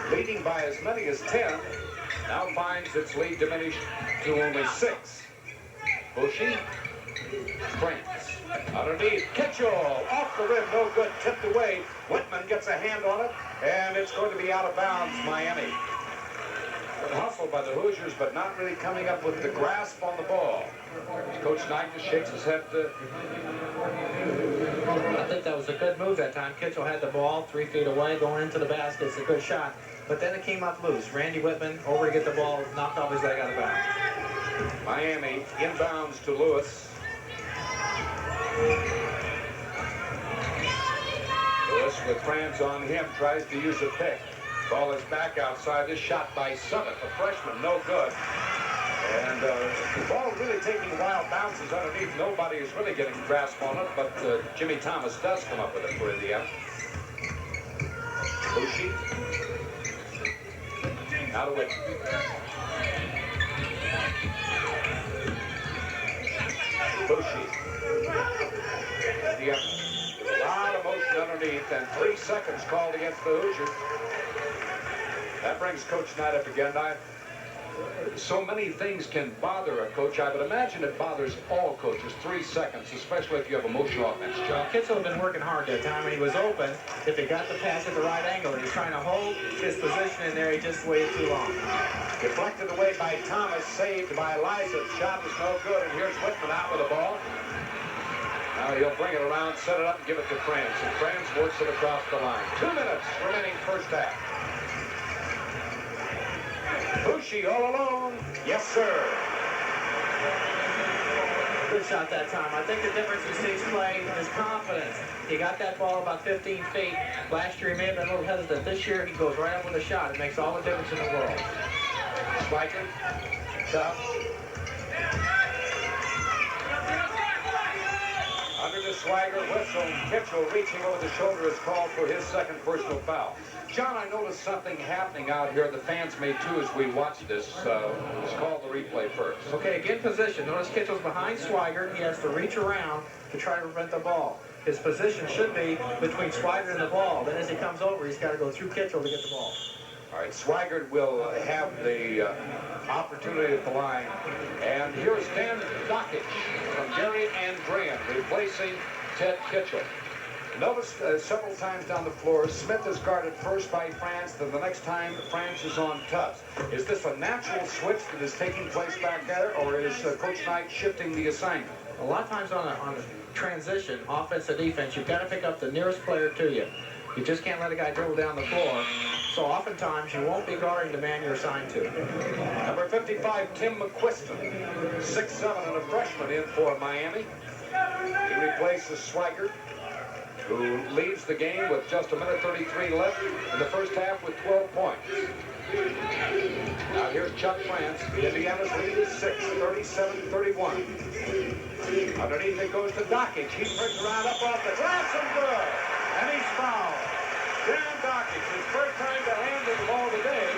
leading by as many as 10. Now finds its lead diminished to only 6. Bushi. France. Underneath. Kitchell. Off the rim. No good. Tipped away. Whitman gets a hand on it. And it's going to be out of bounds, Miami. Good hustle by the Hoosiers, but not really coming up with the grasp on the ball. Coach Knight just shakes his head. I think that was a good move that time. Kitchell had the ball 3 feet away going into the basket. It's a good shot. But then it came up loose. Randy Whitman over to get the ball, knocked off his leg out of bounds. Miami inbounds to Lewis. Lewis with France on him, tries to use a pick. Ball is back outside. This shot by Summit, the freshman, no good. And the ball really taking wild bounces underneath. Nobody is really getting grasp on it, but Jimmy Thomas does come up with it for Indiana. Bushi. Out of it. Bushi. Indiana. A lot of motion underneath, and 3 seconds called against the Hoosiers. That brings Coach Knight up again. So many things can bother a coach. I would imagine it bothers all coaches. 3 seconds, especially if you have a motion offense, John. Kitzel had been working hard that time, and he was open. If he got the pass at the right angle, he was trying to hold his position in there. He just waited too long. Deflected away by Thomas, saved by Liza. Shot was no good, and here's Whitman out with the ball. Now he'll bring it around, set it up, and give it to Franz. And Franz works it across the line. 2 minutes remaining first half. Bushi all alone. Yes, sir. Good shot that time. I think the difference in Steve's play is confidence. He got that ball about 15 feet. Last year he may have been a little hesitant. This year he goes right up with a shot. It makes all the difference in the world. Spiker. Tough. Under the swagger whistle, Kitchell reaching over the shoulder is called for his second personal foul. John, I noticed something happening out here. The fans may too as we watch this. Let's call the replay first. Okay, again position. Notice Kitchell's behind Swigert. He has to reach around to try to prevent the ball. His position should be between Swigert and the ball. Then as he comes over, he's got to go through Kitchell to get the ball. All right, Swigert will have the opportunity at the line. And here's Dan Dockich from Gary Andrean replacing Ted Kitchell. Notice several times down the floor, Smith is guarded first by Franz, then the next time Franz is on Tubbs. Is this a natural switch that is taking place back there, or is Coach Knight shifting the assignment? A lot of times on a transition, offense to defense, you've got to pick up the nearest player to you. You just can't let a guy dribble down the floor. So oftentimes you won't be guarding the man you're assigned to. Number 55, Tim McQuiston, 6'7" and a freshman in for Miami. He replaces Swigert, who leads the game with just 1:33 left in the first half with 12 points. Now here's Chuck Franz. Indiana's lead is 6, 37-31. Underneath it goes to Dockich. He brings around up off the glass and good. And he's fouled. Dan Dockich, his first time to handle the ball today.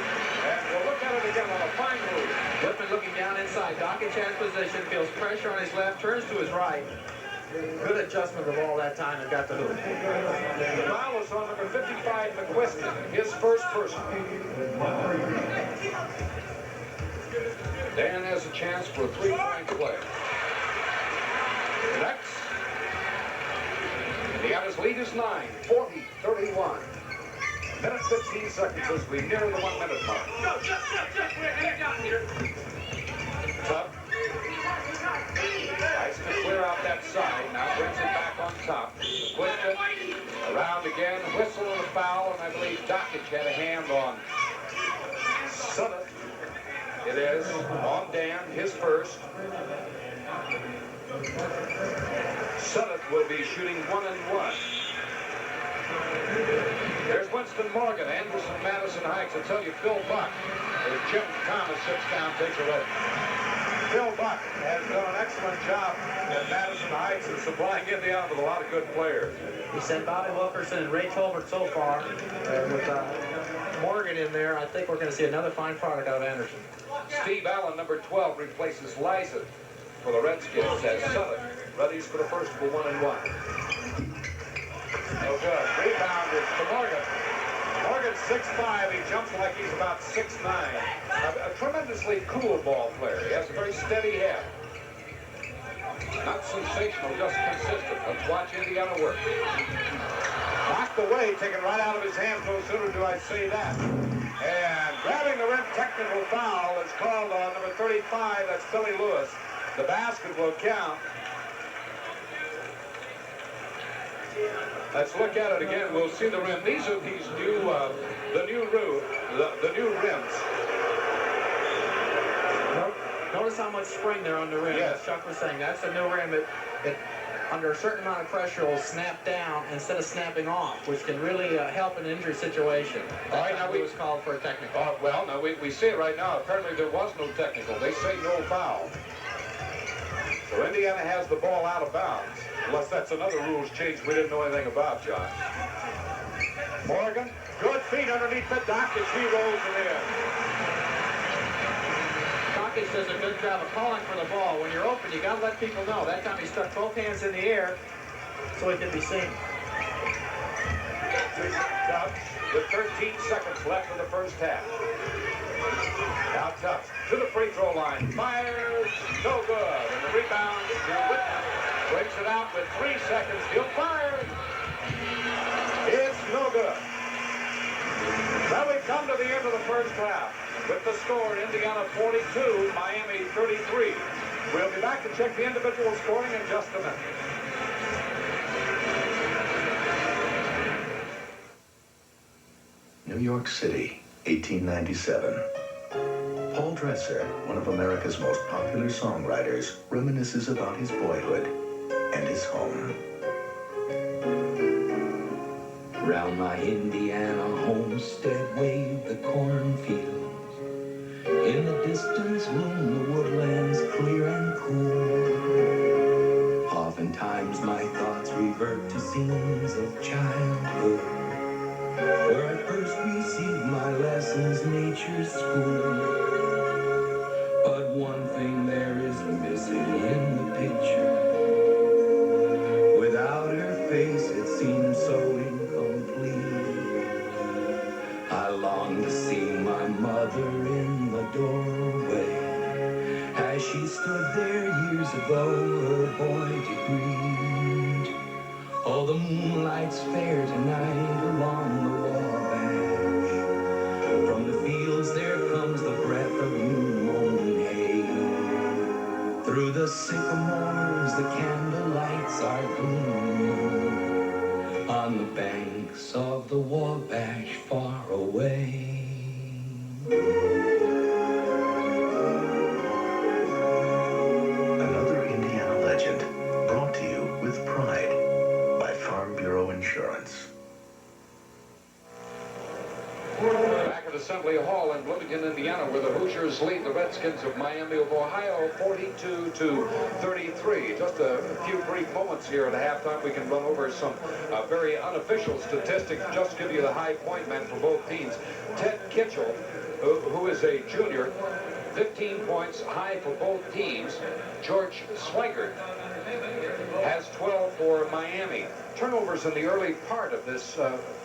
And we'll look at it again on a fine move. Whitman looking down inside. Dockich has position, feels pressure on his left, turns to his right. Good adjustment of the ball that time and got the hoop. The foul is on number 55, McQuiston, his first personal. Dan has a chance for a 3-point play. Next. Indiana's lead is 9, 40-31. Minute 15 seconds as we near the 1 minute mark. Tubb. Tries to clear out that side. Now brings it back on top. Whitman around again. Whistle and a foul, and I believe Dockich had a hand on Summit. It is on Dan, his first. Summit will be shooting 1-1. There's Winston Morgan, Anderson, Madison Heights. I tell you, Phil Buck, as Jim Thomas sits down, takes a look. Phil Buck has done an excellent job at Madison Heights and supplying Indiana with a lot of good players. He sent Bobby Wilkerson and Ray Tolbert so far. With Morgan in there, I think we're going to see another fine product out of Anderson. Steve Allen, number 12, replaces Liza for the Redskins as Summit readies for the first for 1-1. No good. Rebound is to Morgan. Morgan's 6'5". He jumps like he's about 6'9". A tremendously cool ball player. He has a very steady head. Not sensational, just consistent. Let's watch Indiana work. Knocked away, taken right out of his hands. No sooner do I say that. And grabbing the rim, technical foul is called on number 35. That's Billy Lewis. The basket will count. Let's look at it again. We'll see the rim. These are these new, the new rims. Notice how much spring there on the rim. Yes. Chuck was saying that's a new rim. It under a certain amount of pressure, will snap down instead of snapping off, which can really help in an injury situation. All right, now we was called for a technical. Well, now we see it right now. Apparently there was no technical. They say no foul. So Indiana has the ball out of bounds, unless that's another rules change we didn't know anything about, John. Morgan, good feet underneath the Dockage. He rolls it in. Dockage does a good job of calling for the ball. When you're open, you got to let people know. That time he stuck both hands in the air so he could be seen. Tubbs with 13 seconds left in the first half. Now Tubbs to the free throw line. Fires. No good. And the rebound to Whitman. Breaks it out with 3 seconds. He'll fire. It's no good. Now we come to the end of the first half with the score, Indiana 42, Miami 33. We'll be back to check the individual scoring in just a minute. New York City, 1897. Paul Dresser, one of America's most popular songwriters, reminisces about his boyhood and his home. Round my Indiana homestead wave the cornfields. In the distance loom the woodlands clear and cool. Oftentimes my thoughts revert to scenes of childhood, where I first received my lessons, nature's school. But one thing there is missing in the picture. Without her face it seems so incomplete. I long to see my mother in the doorway, as she stood there years ago, her boy to greet. Oh, the moonlight's fair tonight along the Wabash. From the fields there comes the breath of new mown hay. Through the sycamores the candle lights are gleaming on the banks of the Wabash far away. Another Indiana legend, brought to you with pride by Farm Bureau Insurance. Back at Assembly Hall in Bloomington, Indiana, where the Hoosiers lead the Redskins of Miami of Ohio 42-33. Just a few brief moments here at halftime. We can run over some very unofficial statistics, just to give you the high point man for both teams. Ted Kitchell, who is a junior, 15 points high for both teams. George Swigert has 12 for Miami. Turnovers in the early part of this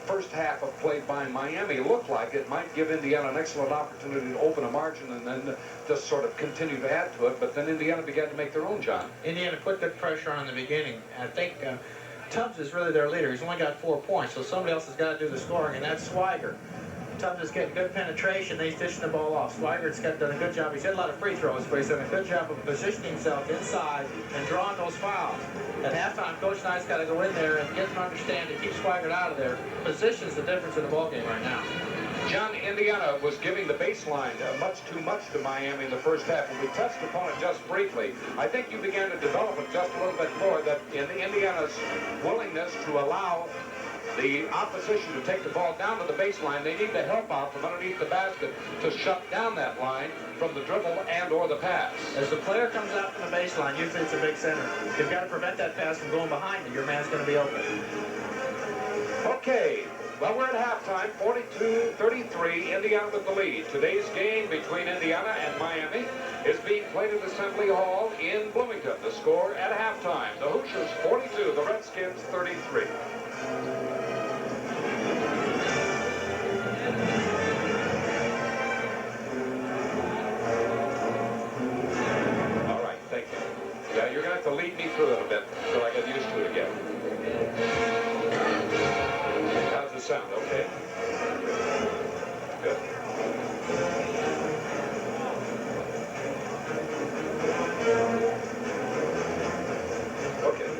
first half of play by Miami looked like it might give Indiana an excellent opportunity to open a margin and then just sort of continue to add to it. But then Indiana began to make their own, John. Indiana put good pressure on in the beginning. I think Tubbs is really their leader. He's only got 4 points, so somebody else has got to do the scoring, and that's Swigert. Tubbs is getting good penetration. He's dishing the ball off. Swigert's done a good job. He's hit a lot of free throws, but he's done a good job of positioning himself inside and drawing those fouls. At halftime, Coach Knight's got to go in there and get him to understand to keep Swigert out of there. Position's the difference in the ballgame right now. John, Indiana was giving the baseline much too much to Miami in the first half, and we touched upon it just briefly. I think you began to develop it just a little bit more, that in Indiana's willingness to allow the opposition to take the ball down to the baseline, they need to help out from underneath the basket to shut down that line from the dribble and or the pass. As the player comes out from the baseline, usually it's a big center. You've got to prevent that pass from going behind you. Your man's going to be open. Okay, well, we're at halftime, 42-33, Indiana with the lead. Today's game between Indiana and Miami is being played at Assembly Hall in Bloomington. The score at halftime, the Hoosiers 42, the Redskins 33. All right, thank you. Yeah, you're going to have to lead me through it a bit until I get used to it again. How's it sound? Okay? Good. Okay.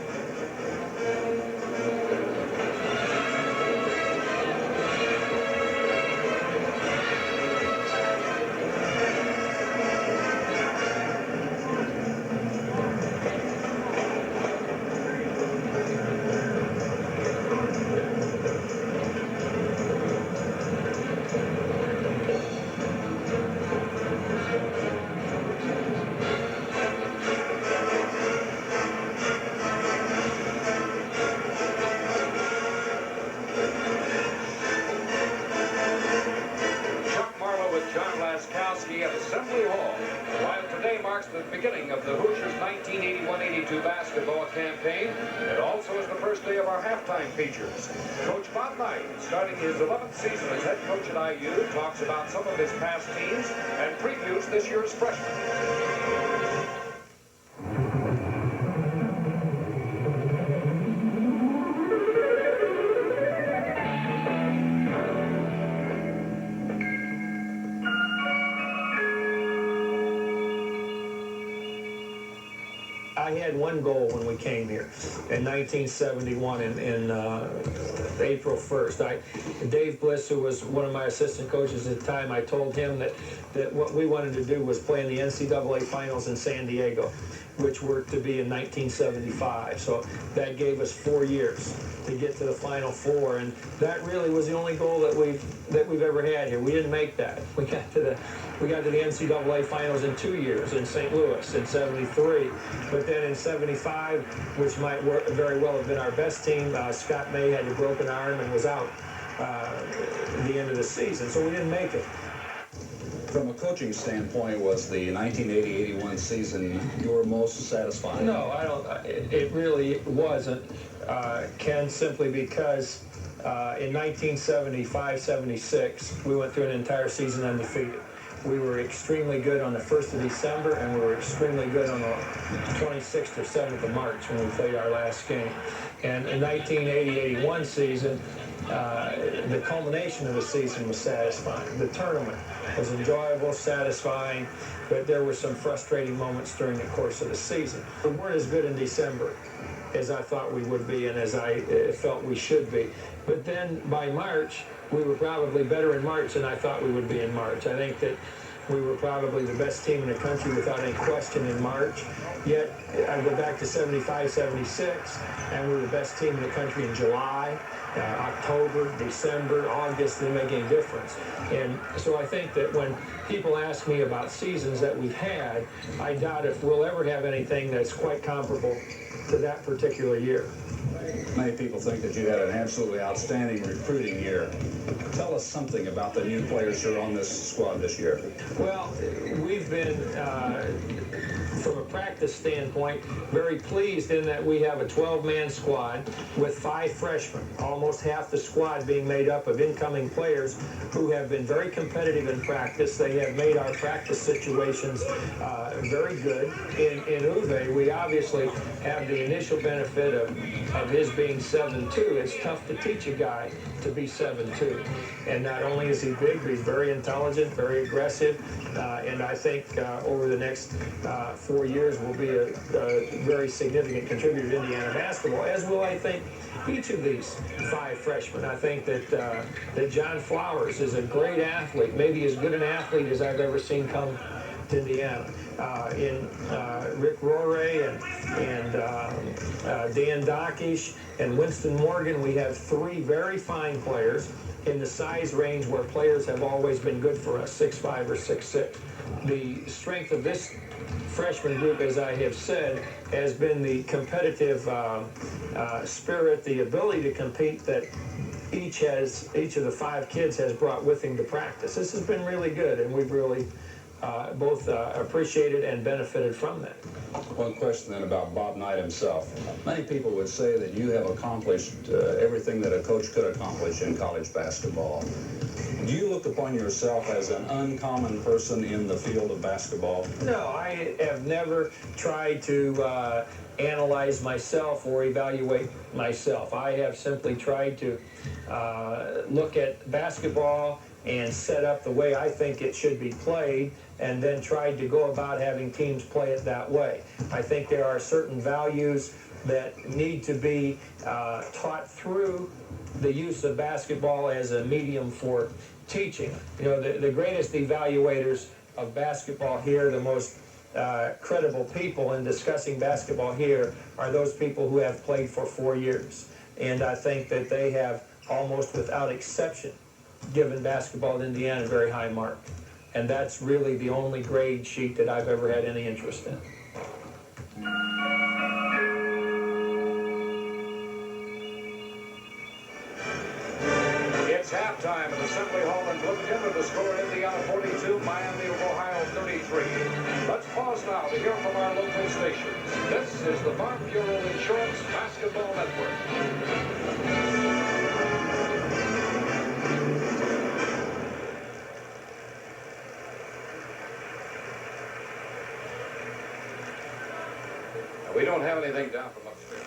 marks the beginning of the Hoosiers' 1981-82 basketball campaign. It also is the first day of our halftime features. Coach Bob Knight, starting his 11th season as head coach at IU, talks about some of his past teams and previews this year's freshmen. I had one goal when we came here in 1971 in April 1st. Dave Bliss, who was one of my assistant coaches at the time, I told him that what we wanted to do was play in the NCAA finals in San Diego, which were to be in 1975. So that gave us 4 years to get to the Final Four, and that really was the only goal that we've ever had here. We didn't make that. We got to the NCAA finals in 2 years in St. Louis in '73, but then in '75, which might very well have been our best team, Scott May had a broken arm and was out at the end of the season, so we didn't make it. From a coaching standpoint, was the 1980-81 season your most satisfying? No, I don't. It really wasn't, Ken, simply because in 1975-76, we went through an entire season undefeated. We were extremely good on the 1st of December, and we were extremely good on the 26th or 7th of March when we played our last game. And in 1980-81 season, the culmination of the season was satisfying. The tournament was enjoyable, satisfying, but there were some frustrating moments during the course of the season. We weren't as good in December as I thought we would be and as I felt we should be. But then by March, we were probably better in March than I thought we would be in March. I think that we were probably the best team in the country without any question in March. Yet, I go back to '75-76, and we were the best team in the country in July, October, December, August. Didn't make any difference. And so I think that when people ask me about seasons that we've had, I doubt if we'll ever have anything that's quite comparable to that particular year. Many people think that you had an absolutely outstanding recruiting year. Tell us something about the new players who are on this squad this year. Well, we've been, from a practice standpoint, very pleased in that we have a 12-man squad with 5 freshmen, almost half the squad being made up of incoming players who have been very competitive in practice. They have made our practice situations very good. In Uwe, we obviously have the initial benefit of his being 7'2". It's tough to teach a guy to be 7'2". And not only is he big, but he's very intelligent, very aggressive, and I think over the next 4 years will be a very significant contributor to Indiana basketball, as will, I think, each of these 5 freshmen. I think that John Flowers is a great athlete, maybe as good an athlete as I've ever seen come to Indiana. In Rick Rore and Dan Dockish and Winston Morgan, we have 3 very fine players in the size range where players have always been good for us, 6'5" or 6'6". The strength of this freshman group, as I have said, has been the competitive spirit, the ability to compete that each of the 5 kids has brought with him to practice. This has been really good, and we've really both appreciated and benefited from that. One question then about Bob Knight himself. Many people would say that you have accomplished everything that a coach could accomplish in college basketball. Do you look upon yourself as an uncommon person in the field of basketball? No, I have never tried to analyze myself or evaluate myself. I have simply tried to look at basketball and set up the way I think it should be played, and then tried to go about having teams play it that way. I think there are certain values that need to be taught through the use of basketball as a medium for teaching. You know, the greatest evaluators of basketball here, the most credible people in discussing basketball here, are those people who have played for 4 years. And I think that they have, almost without exception, given basketball in Indiana a very high mark. And that's really the only grade sheet that I've ever had any interest in. It's halftime at Assembly Hall in Bloomington with the score Indiana 42, Miami of Ohio 33. Let's pause. us now to hear from our local stations. This is the Farm Bureau Insurance Basketball Network. We don't have anything down from upstairs.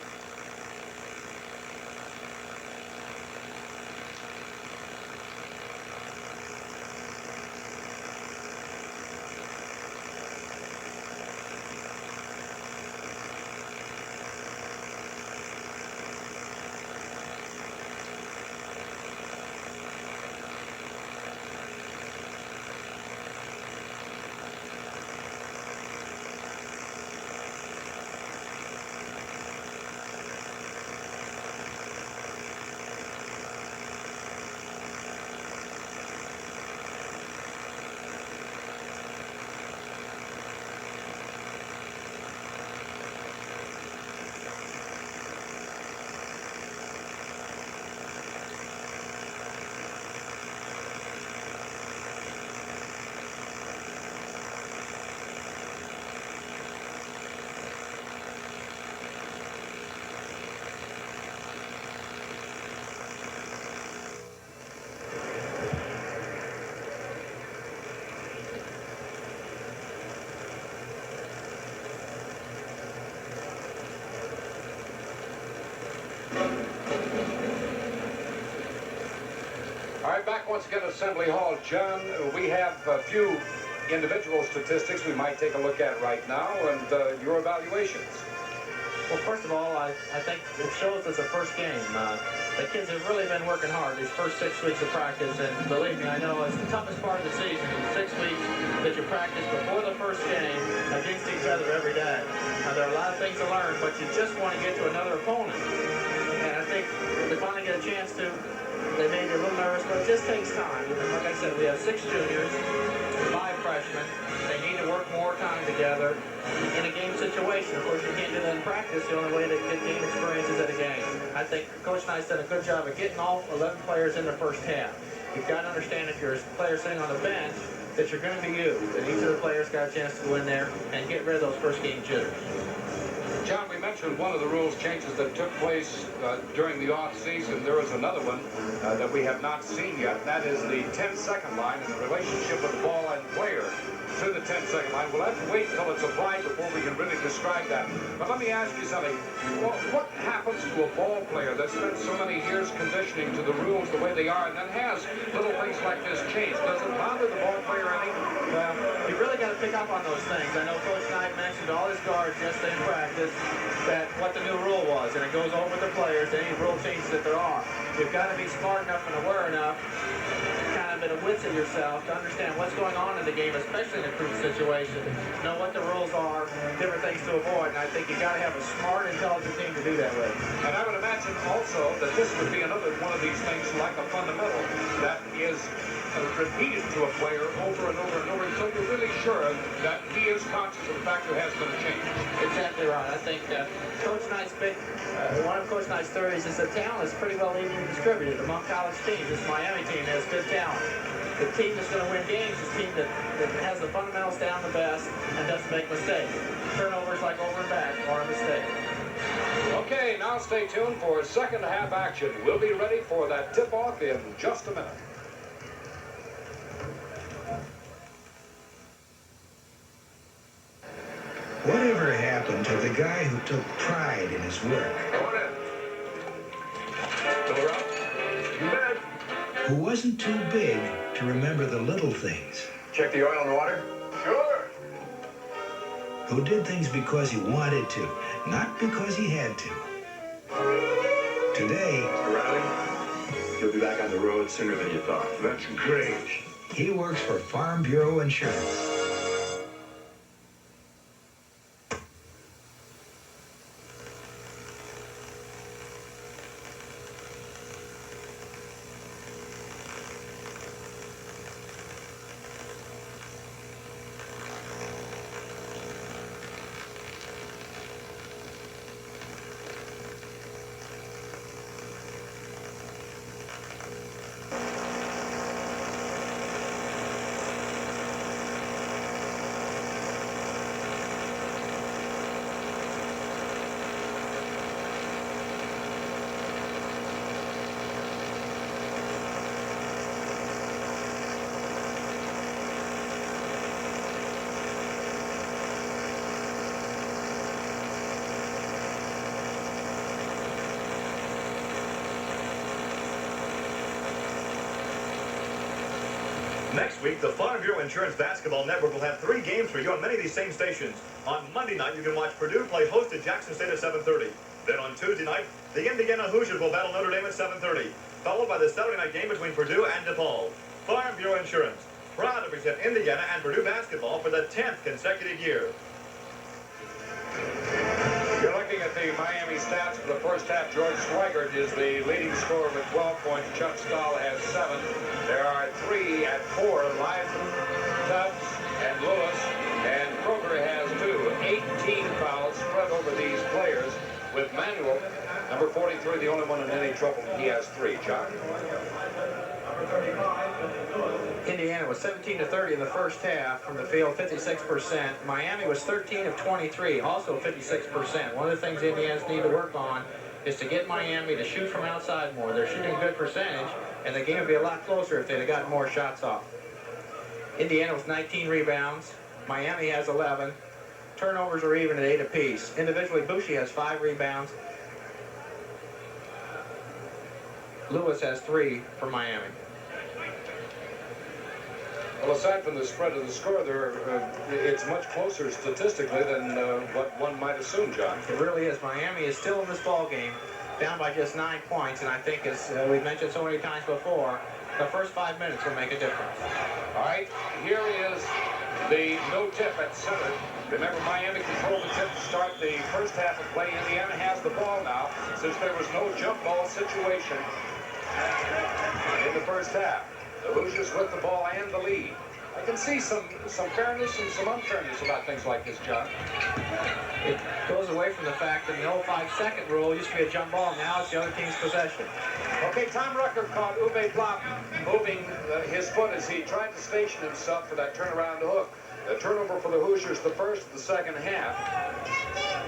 All right, back once again at Assembly Hall. John, we have a few individual statistics we might take a look at right now, and your evaluations. Well, first of all, I think it shows it's a first game. The kids have really been working hard these first 6 weeks of practice, and believe me, I know it's the toughest part of the season, 6 weeks that you practice before the first game against each other every day. Now, there are a lot of things to learn, but you just want to get to another opponent. And I think they finally get a chance to. They may be a little nervous, but it just takes time. And like I said, we have 6 juniors, 5 freshmen. They need to work more time together in a game situation. Of course, you can't do that in practice. The only way to get game experience is at a game. I think Coach Knight's done a good job of getting all 11 players in the first half. You've got to understand if you're a player sitting on the bench that you're going to be used. And each of the players got a chance to go in there and get rid of those first game jitters. John, we mentioned one of the rules changes that took place during the off-season. There is another one that we have not seen yet. That is the 10-second line and the relationship of the ball and player to the 10-second line. We'll have to wait until it's applied before we can really describe that. But let me ask you something. What happens to a ball player that spent so many years conditioning to the rules the way they are and then has little things like this change? Does it bother the ball player any? Well, you really got to pick up on those things. I know Coach Knight mentioned to all his guards yesterday in practice that what the new rule was, and it goes over the players, any rule changes that there are. You've got to be smart enough and aware enough, kind of in a wits of yourself, to understand what's going on in the game, especially in a group situation. Know what the rules are, different things to avoid, and I think you've got to have a smart, intelligent team to do that with. And I would imagine also that this would be another one of these things like a fundamental that is repeated to a player over and over and over until you're really sure that he is conscious of the fact there has been a change. Exactly right. I think Coach Knight's one of Coach Knight's theories is that talent is pretty well evenly distributed among college teams. This Miami team has good talent. The team that's going to win games is a team that has the fundamentals down the best and doesn't make mistakes. Turnovers like over and back are a mistake. Okay, now stay tuned for second half action. We'll be ready for that tip-off in just a minute. Whatever happened to the guy who took pride in his work? Who wasn't too big to remember the little things? Check the oil and water? Sure. Who did things because he wanted to, not because he had to. Today, Mr. Riley, you'll be back on the road sooner than you thought. That's great. He works for Farm Bureau Insurance. Next week, the Farm Bureau Insurance Basketball Network will have 3 games for you on many of these same stations. On Monday night, you can watch Purdue play host to Jackson State at 7:30. Then on Tuesday night, the Indiana Hoosiers will battle Notre Dame at 7:30, followed by the Saturday night game between Purdue and DePaul. Farm Bureau Insurance, proud to present Indiana and Purdue basketball for the 10th consecutive year. You're looking at the Miami stats for the first half. George Swigert is the leading scorer with 12 points. Chuck Stahl has 7. There are 3 at 4. Lyson, Tubbs, and Lewis. And Kroger has 2. 18 fouls spread over these players, with Manuel, number 43, the only one in any trouble. He has 3. Chuck? Indiana was 17 of 30 in the first half from the field, 56%. Miami was 13 of 23, also 56%. One of the things Indiana's need to work on is to get Miami to shoot from outside more. They're shooting a good percentage, and the game would be a lot closer if they'd have gotten more shots off. Indiana was 19 rebounds. Miami has 11. Turnovers are even at 8 apiece. Individually, Boucher has 5 rebounds. Lewis has 3 for Miami. Well, aside from the spread of the score, it's much closer statistically than what one might assume, John. It really is. Miami is still in this ball game, down by just 9 points, and I think, as we've mentioned so many times before, the first 5 minutes will make a difference. All right, here is the no tip at center. Remember, Miami controlled the tip to start the first half of play. Indiana has the ball now, since there was no jump ball situation in the first half. The Hoosiers with the ball and the lead. I can see some fairness and some unfairness about things like this, John. It goes away from the fact that the old 5-second rule used to be a jump ball. Now it's the other team's possession. Okay, Tom Rucker caught Uwe Blop moving his foot as he tried to station himself for that turnaround hook. The turnover for the Hoosiers, the first of the second half.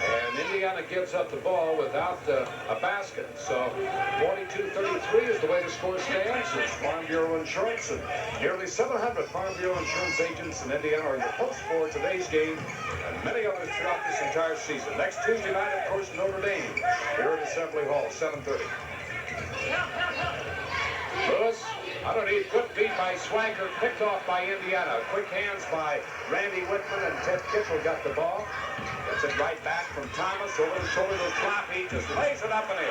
And Indiana gives up the ball without a basket. So 42-33 is the way the score stands. It's Farm Bureau Insurance, and nearly 700 Farm Bureau Insurance agents in Indiana are your hosts for today's game and many others throughout this entire season. Next Tuesday night, of course, Notre Dame here at Assembly Hall, 7:30. Lewis, underneath, good beat by Swagger, picked off by Indiana. Quick hands by Randy Whitman, and Ted Kitchell got the ball. Gets it right back from Thomas over the shoulder of Floppy, just lays it up and in.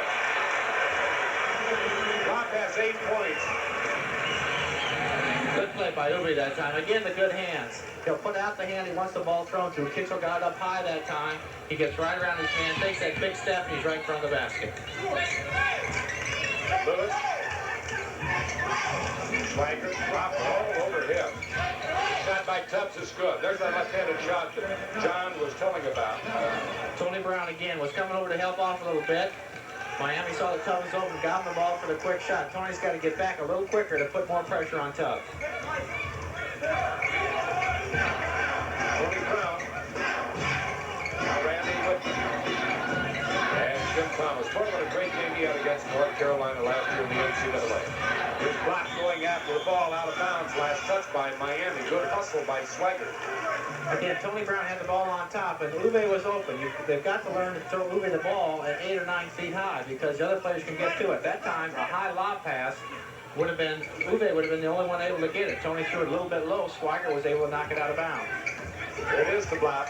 Block has 8 points. Good play by Uwe that time. Again, the good hands. He'll put out the hand he wants the ball thrown to. Kitchell got it up high that time. He gets right around his man, takes that big step, and he's right in front of the basket. Lewis. Swagger dropped all over him. Shot by Tubbs is good. There's that left-handed shot that John was telling about. Tony Brown again was coming over to help off a little bit. Miami saw that Tubbs was open, got him the ball for the quick shot. Tony's got to get back a little quicker to put more pressure on Tubbs. Tony Brown. Randy Whitman. And Jim Thomas. Talk about a great game he had against North Carolina last year in the NCAA. Here's Block going after the ball out of bounds. Last touch by Miami. Good hustle by Swagger. Again, Tony Brown had the ball on top, and Uwe was open. They've got to learn to throw Uwe the ball at 8 or 9 feet high because the other players can get to it. That time, a high lob pass would have been, Uwe would have been the only one able to get it. Tony threw it a little bit low. Swagger was able to knock it out of bounds. There it is, the Block.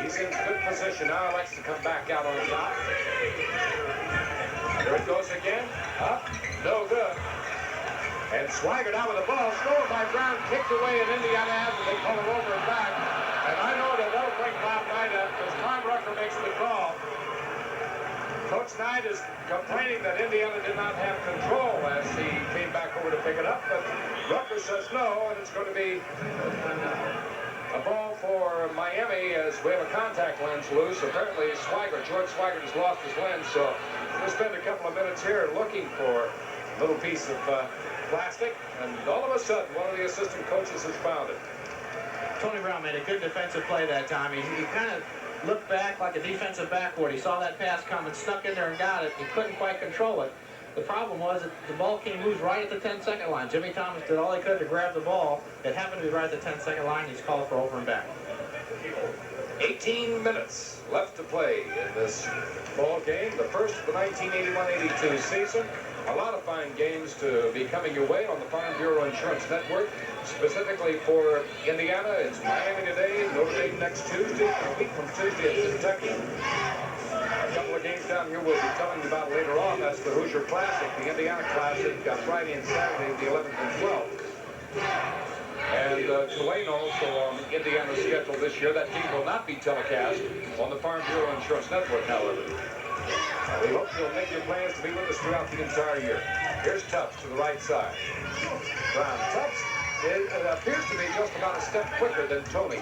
He's in good position now. He likes to come back out on top. There it goes again. Up. No good. And Swagger down with the ball. Stolen by Brown. Kicked away, and Indiana has it. They call it over and back. And I know that that'll bring Bob Knight up because Tom Rucker makes the call. Coach Knight is complaining that Indiana did not have control as he came back over to pick it up. But Rucker says no, and it's going to be a ball for Miami as we have a contact lens loose. Apparently, George Swigert has lost his lens, so we'll spend a couple of minutes here looking for a little piece of plastic, and all of a sudden, one of the assistant coaches has found it. Tony Brown made a good defensive play that time. He kind of looked back like a defensive backward. He saw that pass come and snuck in there and got it. He couldn't quite control it. The problem was that the ball came loose right at the 10-second line. Jimmy Thomas did all he could to grab the ball. It happened to be right at the 10-second line. He's called for over and back. 18 minutes left to play in this ball game, the first of the 1981-82 season. A lot of fine games to be coming your way on the Farm Bureau Insurance Network. Specifically for Indiana, it's Miami today, Notre Dame next Tuesday, a week from Tuesday at Kentucky. A couple of games down here we'll be telling you about later on. That's the Hoosier Classic, the Indiana Classic, Friday and Saturday, the 11th and 12th. And Tulane also on Indiana's schedule this year. That game will not be telecast on the Farm Bureau Insurance Network, however. We hope you'll make your plans to be with us throughout the entire year. Here's Tubbs to the right side. Brown. Tubbs, it appears to be just about a step quicker than Tony.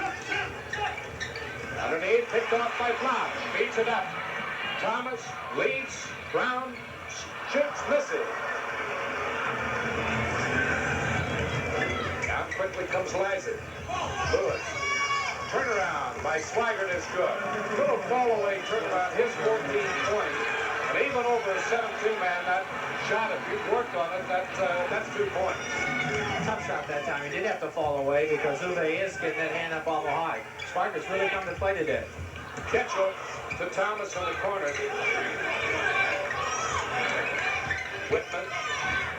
Underneath, picked off by Brown. Beats it up. Thomas leads. Brown shoots, misses. Down quickly comes Lazard. Lewis. Turnaround by Swigert is good. Little fall-away turnaround, his 14 points. And even over a 7-2 man, that shot, if you've worked on it, that's 2 points. Tough shot that time. He did have to fall away because Uwe is getting that hand up awful high. Swigert's really come to play today. Ketchel to Thomas on the corner. Whitman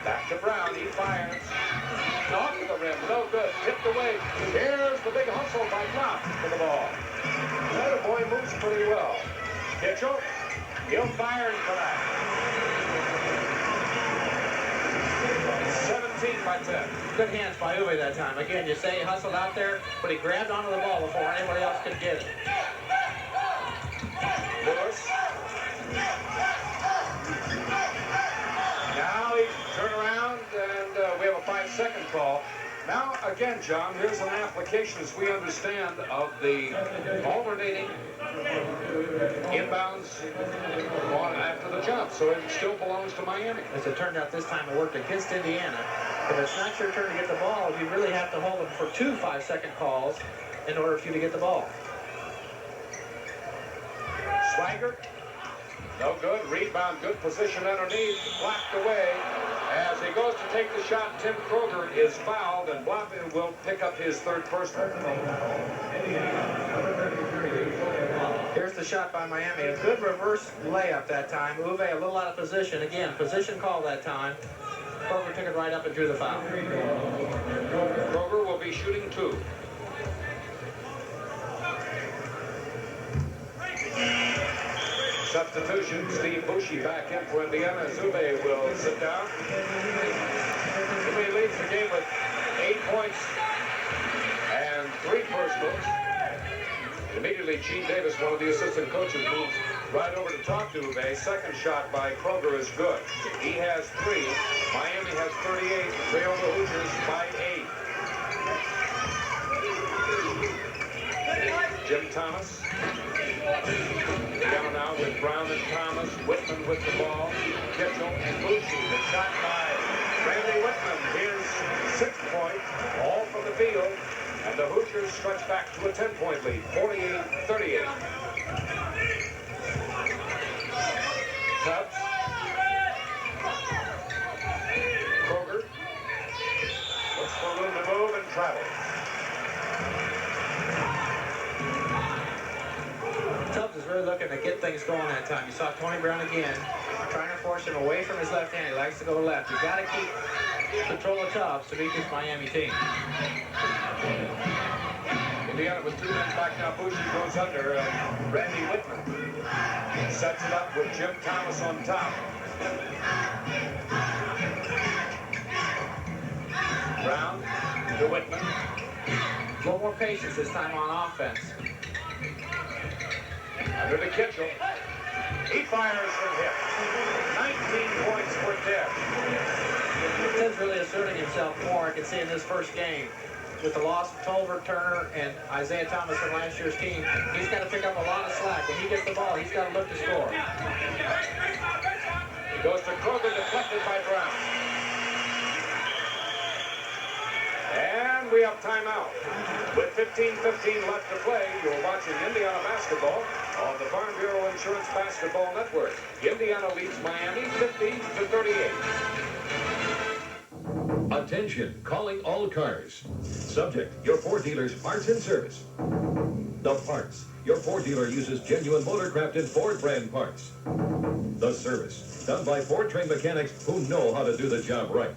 back to Brown. He fires. Off to the rim. No good. Tipped away. Here's the big hustle by Knopf for the ball. That boy moves pretty well. Ketchel. He'll fire and collect. 17 by 10. Good hands by Uwe that time. Again, you say he hustled out there, but he grabbed onto the ball before anybody else could get it. Lewis. Now he turn around and we have a 5-second call. Now, again, John, here's an application, as we understand, of the alternating inbounds on after the jump. So it still belongs to Miami. As it turned out this time, it worked against Indiana. If it's not your turn to get the ball, you really have to hold them for 2 5-second calls in order for you to get the ball. Swigert. No good. Rebound. Good position underneath. Blocked away. As he goes to take the shot, Tim Kroger is fouled, and Blauvin will pick up his third personal. Here's the shot by Miami. A good reverse layup that time. Uwe a little out of position. Again, position call that time. Kroger took it right up and drew the foul. Kroger will be shooting 2. Substitution, Steve Bushy back in for Indiana. Zube will sit down. Zube leads the game with 8 points and 3 personals. Immediately, Gene Davis, one of the assistant coaches, moves right over to talk to Uwe. Second shot by Kroger is good. He has 3. Miami has 38. Trail the Hoosiers by 8. Jim Thomas. Down now with Brown and Thomas. Whitman with the ball. Kitchell and Bucci. The shot by Randy Whitman. His 6th point. All from the field. And the Hoosiers stretch back to a 10-point lead. 48-38. Tubbs. Kroger. Looks for room to move and travel. Tubbs is really looking to get things going that time. You saw Tony Brown again, trying to force him away from his left hand. He likes to go left. You've got to keep control of Tubbs to beat this Miami team. Indiana with 2 men back now. Bucci goes under. Randy Whitman sets it up with Jim Thomas on top. Brown to Whitman. A little more patience this time on offense. Under to Kitchell. He fires and hits. 19 points for Ted. Ted's really asserting himself more. I can see in this first game. With the loss of Tolbert, Turner, and Isaiah Thomas from last year's team, he's got to pick up a lot of slack. When he gets the ball, he's got to look to score. He goes to Kroger, deflected by Brown. And we have timeout. With 15:15 left to play, you're watching Indiana basketball on the Farm Bureau Insurance Basketball Network. Indiana leads Miami 50-38. Attention, calling all cars. Subject, your Ford dealer's parts and service. The parts. Your Ford dealer uses genuine motor-crafted Ford brand parts. The service, done by Ford trained mechanics who know how to do the job right.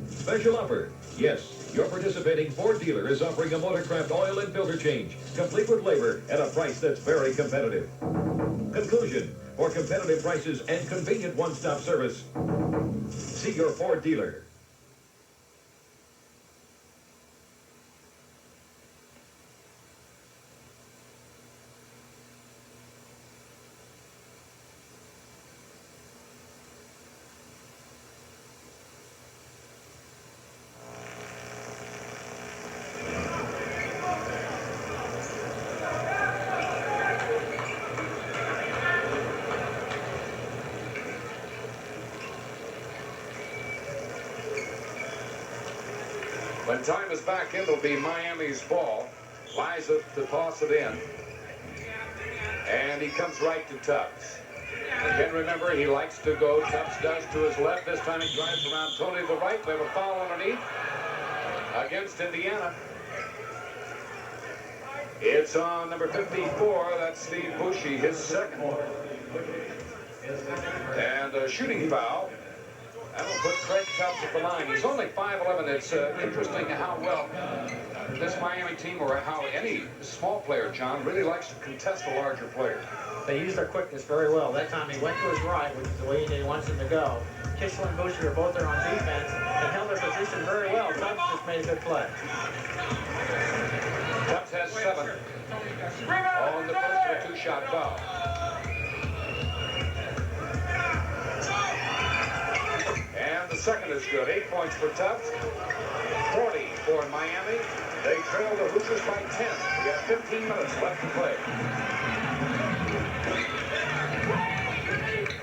Special offer. Yes, your participating Ford dealer is offering a Motorcraft oil and filter change, complete with labor, at a price that's very competitive. Conclusion. For competitive prices and convenient one-stop service, see your Ford dealer. When time is back in, it'll be Miami's ball. Liza to toss it in. And he comes right to Tubbs. Again, remember, he likes to go. Tubbs does to his left. This time he drives around Tony to the right. We have a foul underneath against Indiana. It's on number 54. That's Steve Bushey, his second. And a shooting foul. That'll put Craig Tubbs at the line. He's only 5'11". It's interesting how well this Miami team, or how any small player, John, really likes to contest a larger player. They use their quickness very well. That time he went to his right, which is the way he wants him to go. Kishel and Bushey are both there on defense and held their position very well. Tubbs just made a good play. Tubbs has 7 on the first of a two-shot foul. And the second is good. 8 points for Tubbs. 40 for Miami. They trail the Hoosiers by 10. We have 15 minutes left to play.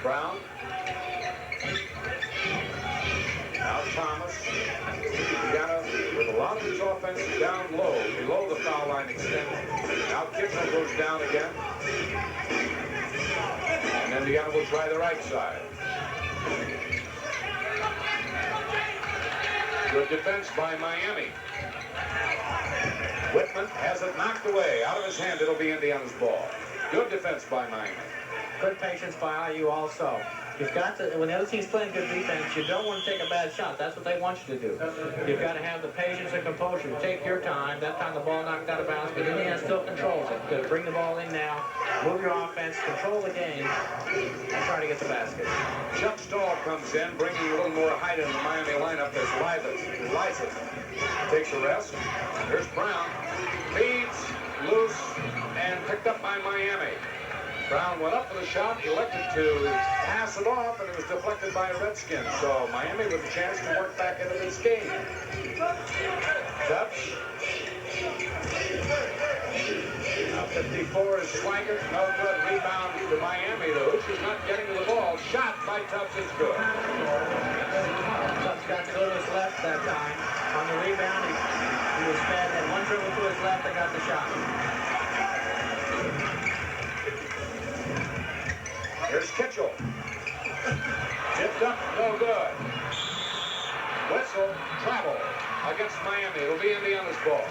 Brown. Now Thomas. Indiana with a lot of his offense down low, below the foul line extended. Now Kitchell goes down again. And Indiana will try the right side. Good defense by Miami. Whitman has it knocked away. Out of his hand, it'll be Indiana's ball. Good defense by Miami. Good patience by IU also. You've got to, when the other team's playing good defense, you don't want to take a bad shot. That's what they want you to do. You've got to have the patience and composure. Take your time. That time the ball knocked out of bounds, but Indiana still controls it. You've got to bring the ball in now, move your offense, control the game, and try to get the basket. Chuck Stahl comes in, bringing a little more height in the Miami lineup as Liza takes a rest. Here's Brown. Feeds, loose, and picked up by Miami. Brown went up for the shot, elected to pass it off, and it was deflected by a Redskin. So Miami with a chance to work back into this game. Tubbs. Now 54 is Swigert. No good. Rebound to Miami. The Hoosiers not getting to the ball. Shot by Tubbs is good. Tubbs got to go to his left that time. On the rebound, he was fed, and one dribble to his left and got the shot. Here's Kitchell. Tipped up, no good. Whistle, travel against Miami. It'll be Indiana's ball.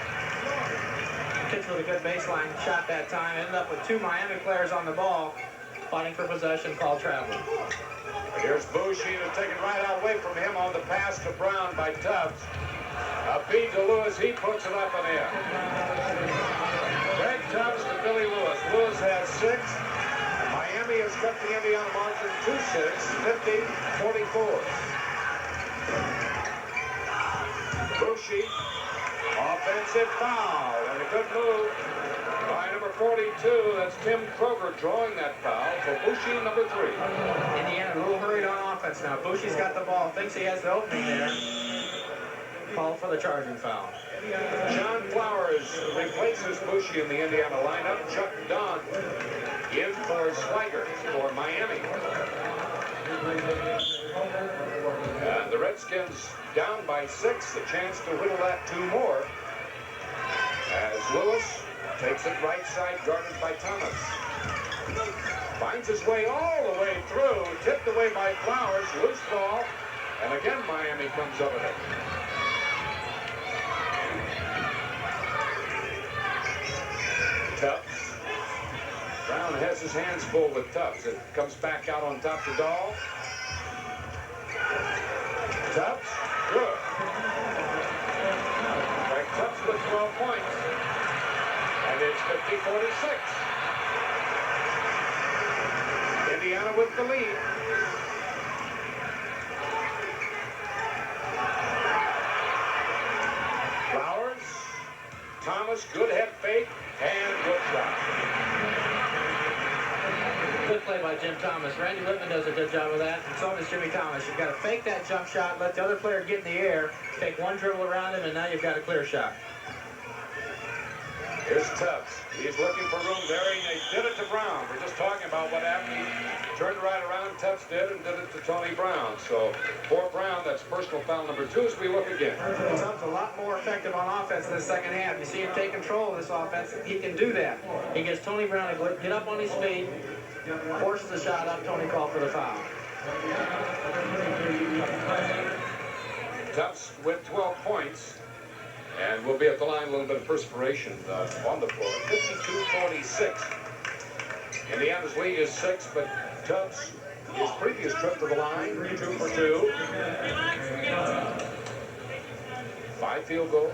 Kitchell with a good baseline shot that time. Ended up with 2 Miami players on the ball, fighting for possession, called travel. Here's Bushey to take it right away from him on the pass to Brown by Tubbs. A feed to Lewis. He puts it up and in. Craig Tubbs to Billy Lewis. Lewis has 6. Miami has cut the Indiana margin to 6, 50-44. Bushey, offensive foul, and a good move by number 42. That's Tim Kroger drawing that foul for Bushey, number 3. Indiana a little hurried on offense now. Bushey's got the ball, thinks he has the opening there. Call for the charging foul. John Flowers replaces Bushey in the Indiana lineup. Chuck Don in for Swigert for Miami. And the Redskins down by 6. A chance to whittle that 2 more. As Lewis takes it right side, guarded by Thomas. Finds his way all the way through. Tipped away by Flowers. Loose ball. And again, Miami comes up with it. Brown has his hands full with Tubbs. It comes back out on top to Dahl. Tubbs, good. Greg Tubbs with 12 points. And it's 50-46. Indiana with the lead. Flowers, Thomas, good head fake, and good shot. Good play by Jim Thomas. Randy Whitman does a good job of that, and so does Jimmy Thomas. You've got to fake that jump shot, let the other player get in the air, take one dribble around him, and now you've got a clear shot. Here's Tubbs. He's looking for room there, and they did it to Brown. We're just talking about what happened. He turned right around, Tubbs did, and did it to Tony Brown. So for Brown, that's personal foul number 2 as we look again. Tubbs a lot more effective on offense in the second half. You see him take control of this offense. He can do that. He gets Tony Brown to get up on his feet, forces the shot up. Tony called for the foul. Tubbs with 12 points. And we'll be at the line, a little bit of perspiration on the floor. 52-46. Indiana's lead is 6, but Tubbs, his previous trip to the line, 2 for 2. 5 field goals.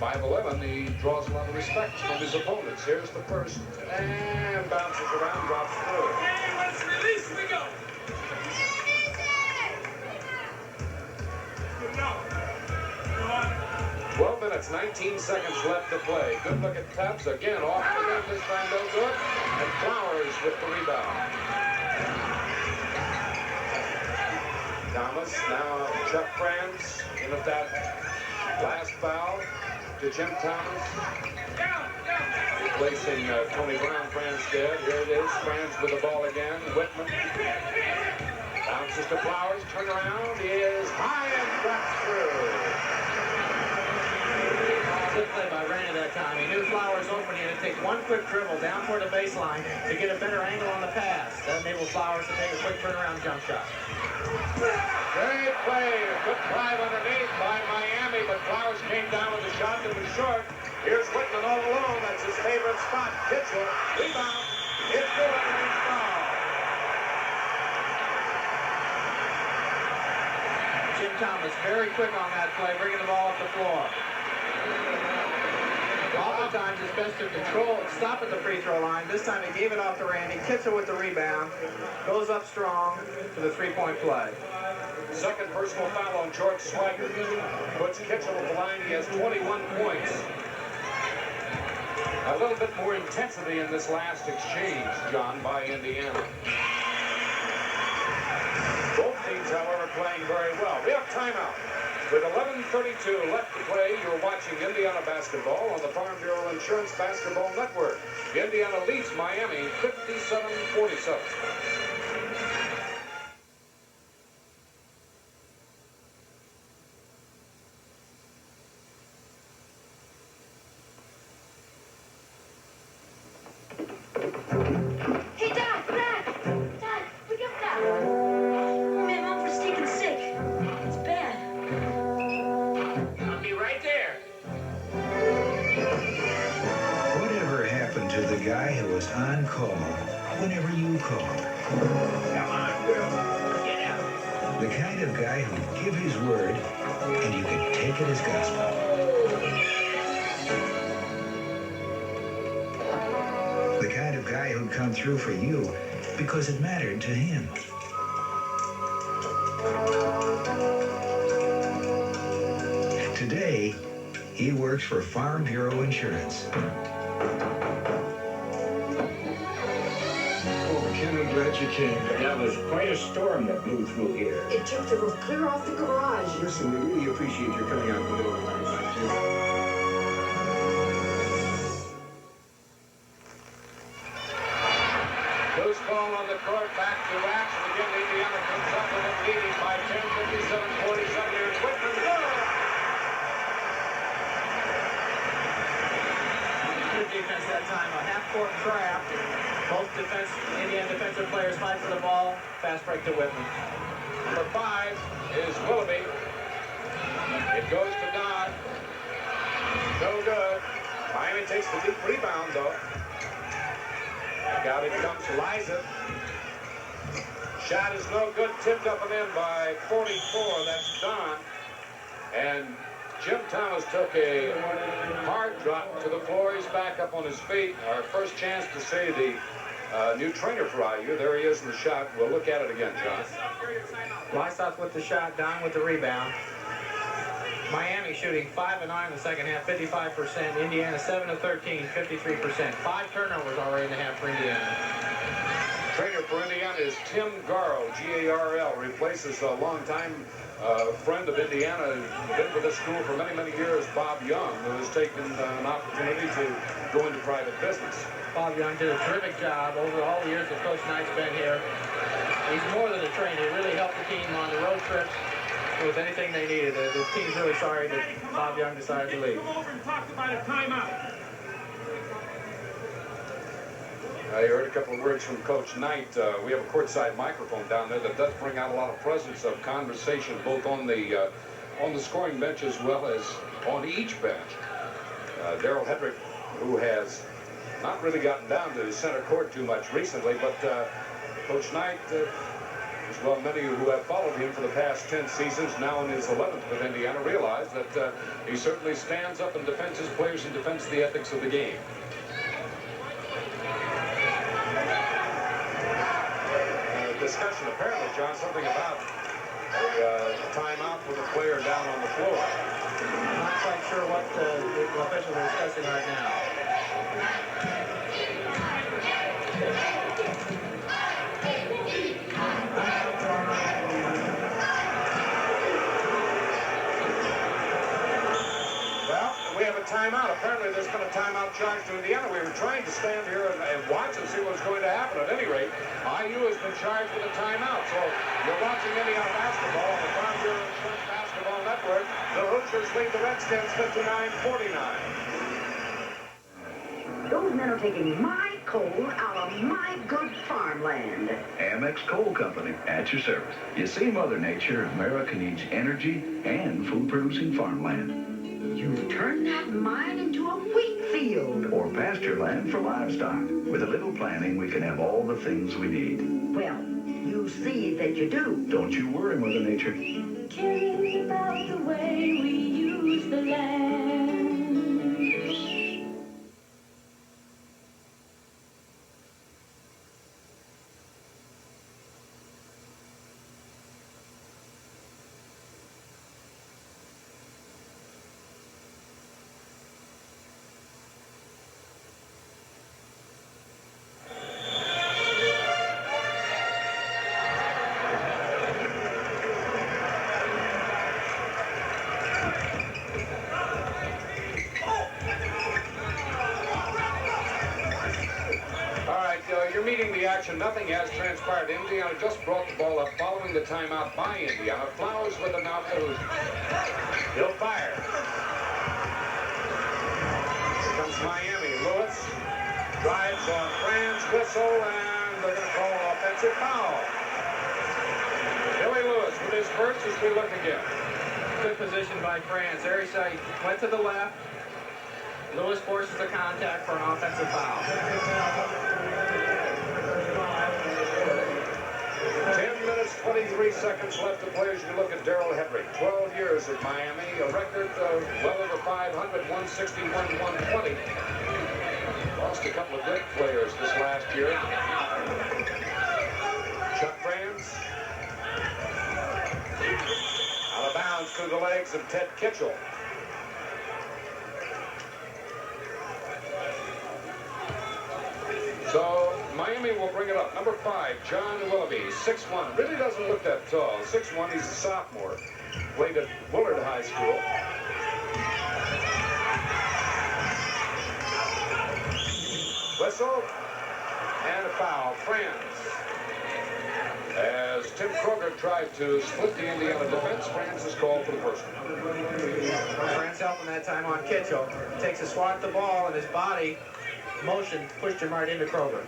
5'11", he draws a lot of respect from his opponents. Here's the first, and bounces around, drops through. Hey, let's release, we go. 12 minutes, 19 seconds left to play. Good look at Tubbs. Again, off the net this time, no good. And Flowers with the rebound. Thomas, now Chuck Franz in at that last foul to Jim Thomas. Replacing Tony Brown, Franz dead. Here it is, Franz with the ball again. Whitman. Bounces to Flowers, turn around. He is high and drops through. Good play by Randy that time. He knew Flowers open. He had to take one quick dribble down toward the baseline to get a better angle on the pass. That enabled Flowers to take a quick turnaround jump shot. Great play. A good drive underneath by Miami, but Flowers came down with a shot that was short. Here's Whitman all alone. That's his favorite spot. Kitchell. Rebound. It's good underneath foul. Jim Thomas very quick on that play, bringing the ball up the floor. Oftentimes it's best to control, stop at the free throw line. This time he gave it off to Randy. Kitchell with the rebound. Goes up strong for the three-point play. Second personal foul on George Swigert. Puts Kitchell at the line. He has 21 points. A little bit more intensity in this last exchange, John, by Indiana. Both teams, however, playing very well. We have timeout. With 11:32 left to play, you're watching Indiana basketball on the Farm Bureau Insurance Basketball Network. Indiana leads Miami 57-47. Hey, Dad, pick up Dad. Man, Mom was taken sick. It's bad. I'll be right there. Whatever happened to the guy who was on call whenever you called? Come on, Will. Get out. The kind of guy who'd give his word and you could take it as gospel. The kind of guy who'd come through for you because it mattered to him. Today, he works for Farm Bureau Insurance. Oh, Ken, I'm glad you came. That was quite a storm that blew through here. It took the roof clear off the garage. Listen, we really appreciate your coming out in the middle of the night like this. Loose ball on the court, back to action again. Indiana comes up with it, leading by 10, 57-47. Here's Whitman. Good defense that time. A half-court trap. Both Indiana defensive players fight for the ball. Fast break to Whitman. Number 5 is Willoughby. It goes to Dodd. No good. Miami takes the deep rebound, though. Out it comes Liza. Shot is no good. Tipped up and in by 44. That's Don. And Jim Thomas took a hard drop to the floor. He's back up on his feet. Our first chance to see the new trainer for IU. There he is in the shot. We'll look at it again, John. Lysop with the shot, Don with the rebound. Miami shooting 5 of 9 in the second half, 55%. Indiana 7 of 13, 53%. 5 turnovers already in the half for Indiana. Trainer for Indiana is Tim Garl, G-A-R-L. Replaces a longtime friend of Indiana, been with the school for many, many years, Bob Young, who has taken an opportunity to go into private business. Bob Young did a terrific job over all the years that Coach Knight's been here. He's more than a trainer. He really helped the team on the road trips with anything they needed. The team's really sorry that Bob Young decided to leave. Come over and talk about a timeout. You heard a couple of words from Coach Knight. We have a courtside microphone down there that does bring out a lot of presence of conversation, both on the scoring bench as well as on each bench. Darrell Hedrick, who has not really gotten down to the center court too much recently, but Coach Knight, as well many who have followed him for the past 10 seasons, now in his 11th with Indiana, realize that he certainly stands up and defends his players and defends the ethics of the game. Discussion apparently, John, something about the timeout with a player down on the floor. I'm not quite sure what the officials are discussing right now. Well, we have a timeout. Apparently there's been a timeout charged to Indiana. We were trying to stand here and watch and see what was going to happen. At any rate, IU has been charged with a timeout. So you're watching Indiana basketball on the Farm Bureau Insurance Basketball Network. The Hoosiers lead the Redskins 59-49. Those men are taking my coal out of my good farmland. Amex Coal Company, at your service. You see, Mother Nature, America needs energy and food-producing farmland. You've turned that mine into a wheat field. Or pasture land for livestock. With a little planning, we can have all the things we need. Well, you see that you do. Don't you worry, Mother Nature. Caring about the way we use the land. You're meeting the action. Nothing has transpired. Indiana just brought the ball up following the timeout by Indiana. Flowers with an out. He'll fire. Here comes Miami. Lewis drives on Franz, whistle, and they're going to call an offensive foul. Billy Lewis with his first as we look again. Good position by Franz. There he went to the left. Lewis forces the contact for an offensive foul. 10 minutes, 23 seconds left to play as you look at Darrell Hedrick. 12 years at Miami, a record of well over 500, 161, 120. Lost a couple of great players this last year. Chuck Franz. Out of bounds through the legs of Ted Kitchell. So Miami will bring it up. Number 5, John Willoughby, 6'1". Really doesn't look that tall. 6'1", he's a sophomore. Played at Willard High School. Whistle and a foul. Franz. As Tim Kroger tried to split the Indiana defense, Franz is called for the first one. Franz helping that time on Kitchell. Takes a swat at the ball and his body motion pushed him right into Kroger.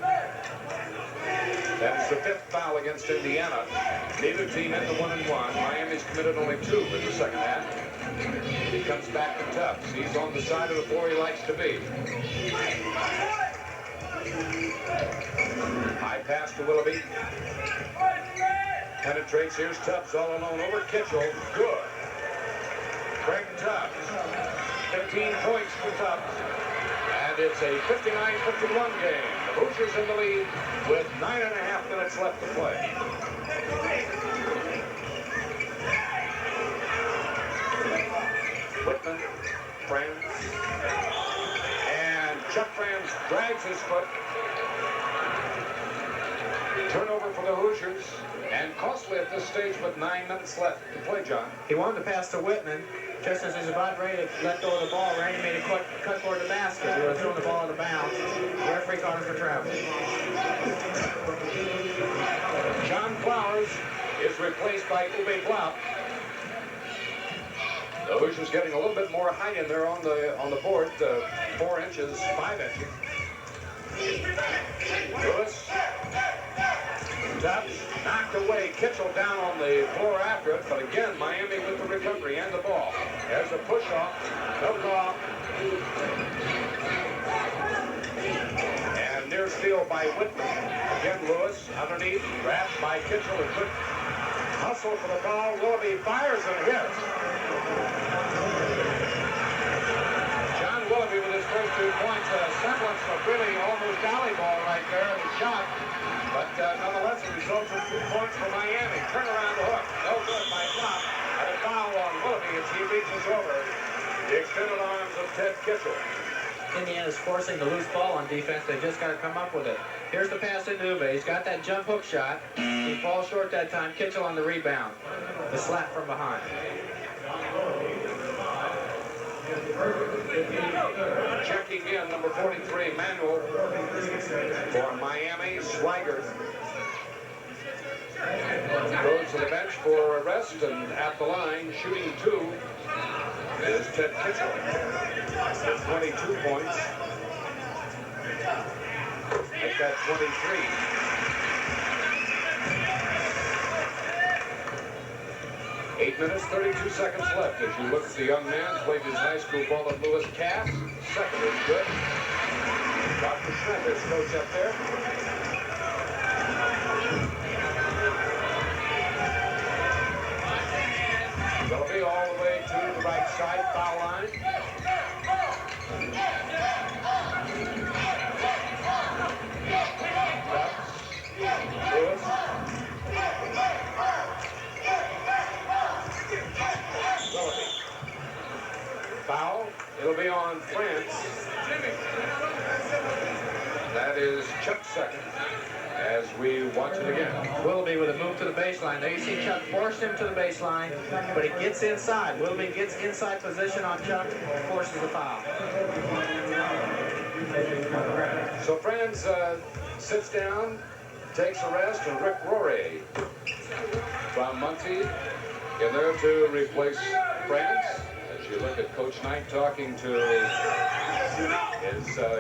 That's the 5th foul against Indiana. Neither team into 1-1. Miami's committed only 2 in the second half. He comes back to Tubbs. He's on the side of the floor he likes to be. High pass to Willoughby. Penetrates. Here's Tubbs all alone over Kitchell. Good. Craig Tubbs. 15 points for Tubbs. And it's a 59-51 game. The Hoosiers in the lead with 9.5 minutes left to play. Whitman, Franz, and Chuck Franz drags his foot. Turnover for the Hoosiers, and costly at this stage with 9 minutes left to play, John. He wanted to pass to Whitman. Just as he's about ready to let go of the ball, Randy made a quick cut toward the basket. He would have thrown the ball out of bounds. The referee called him for travel. John Flowers is replaced by Uwe Blount. The Hoosiers getting a little bit more height in there on the board, 4 inches, 5 inches. Lewis. Tubbs knocked away. Kitchell down on the floor after it, but again, Miami with the recovery and the ball. There's a push-off. No call. And near steal by Whitman. Again, Lewis underneath. Grabbed by Kitchell. A good hustle for the ball. Willoughby fires and hits. John Willoughby with his first 2 points. A semblance of really almost alley ball right there. The shot. But nonetheless, it results in 2 points for Miami. Turn around the hook. No good by Flop. And a foul on Willoughby as he reaches over the extended arms of Ted Kitchell. Indiana's forcing the loose ball on defense. They just got to come up with it. Here's the pass to Uwe. He's got that jump hook shot. He falls short that time. Kitchell on the rebound. The slap from behind. Checking in, number 43, Manuel for Miami. Swigert goes to the bench for a rest, and at the line, shooting 2, is Ted Kitchell with 22 points. Make that 23. Eight minutes, 32 seconds left as you look at the young man. Played his high school ball at Lewis Cass. Second is good. Dr. Schmidt is coach up there. They'll be all the way to the right side foul line. Lewis. Foul. It'll be on France. That is Chuck's second as we watch it again. Willoughby with a move to the baseline. There you see Chuck force him to the baseline, but he gets inside. Willoughby gets inside position on Chuck, forces the foul. So France sits down, takes a rest, and Rick Rory from Muncie in there to replace France. As you look at Coach Knight talking to his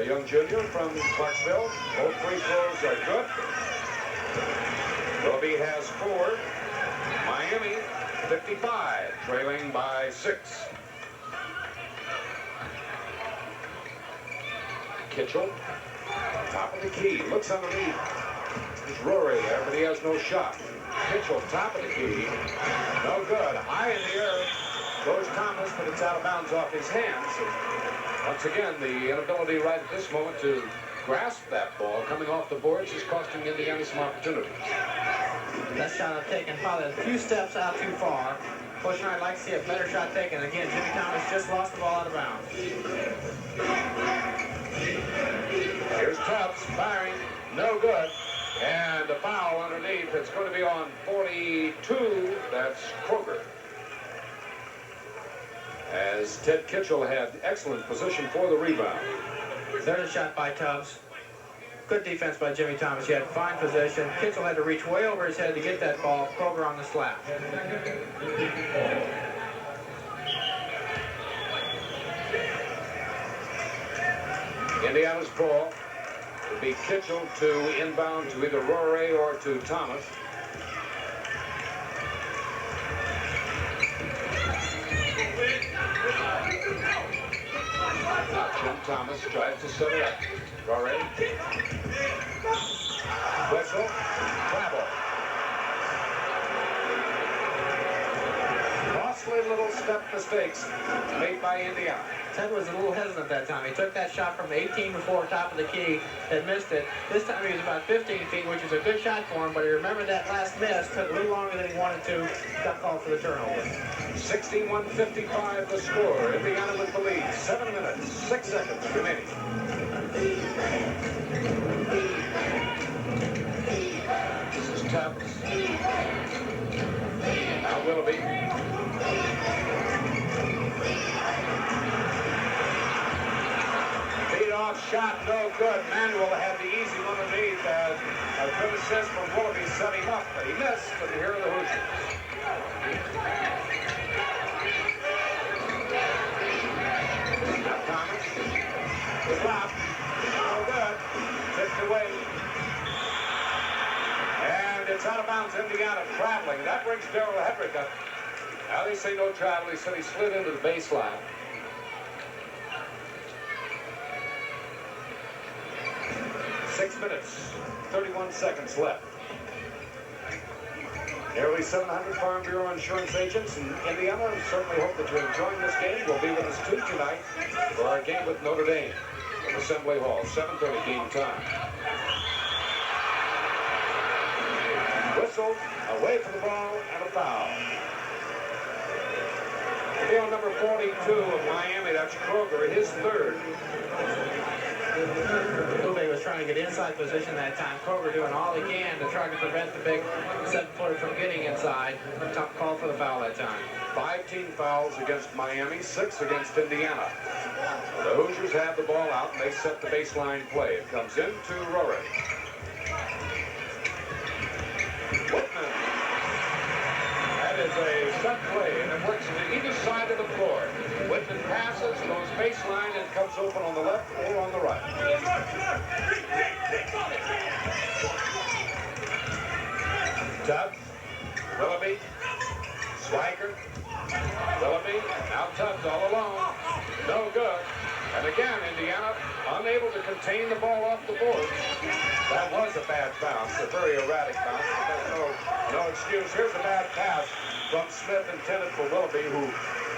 young junior from Clarksville. Both free throws are good. Willoughby has 4. Miami 55, trailing by 6. Kitchell, top of the key, looks underneath. It's Rory there, but he has no shot. Kitchell, top of the key, no good. High in the air goes Thomas, but it's out of bounds off his hands. And once again, the inability right at this moment to grasp that ball coming off the boards is costing Indiana some opportunities. That shot I've taken probably a few steps out too far. Coach Knight likes to see a better shot taken. Again, Jimmy Thomas just lost the ball out of bounds. Here's Tubbs firing, no good. And a foul underneath. It's going to be on 42. That's Kroger. As Ted Kitchell had excellent position for the rebound. There's a shot by Tubbs. Good defense by Jimmy Thomas. He had fine position. Kitchell had to reach way over his head to get that ball. Kroger on the slap. Indiana's ball will be Kitchell to inbound to either Rory or to Thomas. Now Jim Thomas tries to set it up. Rory. Whistle. Travel. Costly little step mistakes made by Indiana. Ted was a little hesitant that time. He took that shot from 18 before top of the key and missed it. This time he was about 15 feet, which is a good shot for him, but he remembered that last miss took a little longer than he wanted to. Got called for the turnover. 61-55 the score. Indiana with the lead. 7 minutes, 6 seconds remaining. This is Tubbs. Now Willoughby. Lead-off shot, no good. Manuel had the easy one underneath. A good assist from Willoughby set him up, but he missed, and here are the Hoosiers. Now Thomas. The flop. No good. Tipped away. And it's out of bounds, Indiana traveling. That brings Darrell Hedrick up. Now they say no travel. He said he slid into the baseline. Six minutes, 31 seconds left. Nearly 700 Farm Bureau insurance agents in Indiana, and certainly hope that you're enjoying this game. We'll be with us too tonight for our game with Notre Dame in Assembly Hall, 7:30 game time. Whistle, away from the ball, and a foul. Field number 42 of Miami, that's Kroger, his third. Willoughby was trying to get inside position that time. Kroger doing all he can to try to prevent the big 7-footer from getting inside. Tough call for the foul that time. 5 team fouls against Miami, 6 against Indiana. The Hoosiers have the ball out, and they set the baseline play. It comes into Rory. Whitman. That is a set play, and it works to either side of the floor. Whitman passes, goes baseline, and comes open on the left or on the right. Tubbs, Willoughby, Swiker, Willoughby, now Tubbs all alone. No good. And again, Indiana unable to contain the ball off the board. That was a bad bounce, a very erratic bounce, but that's no excuse. Here's a bad pass from Smith intended for Willoughby, who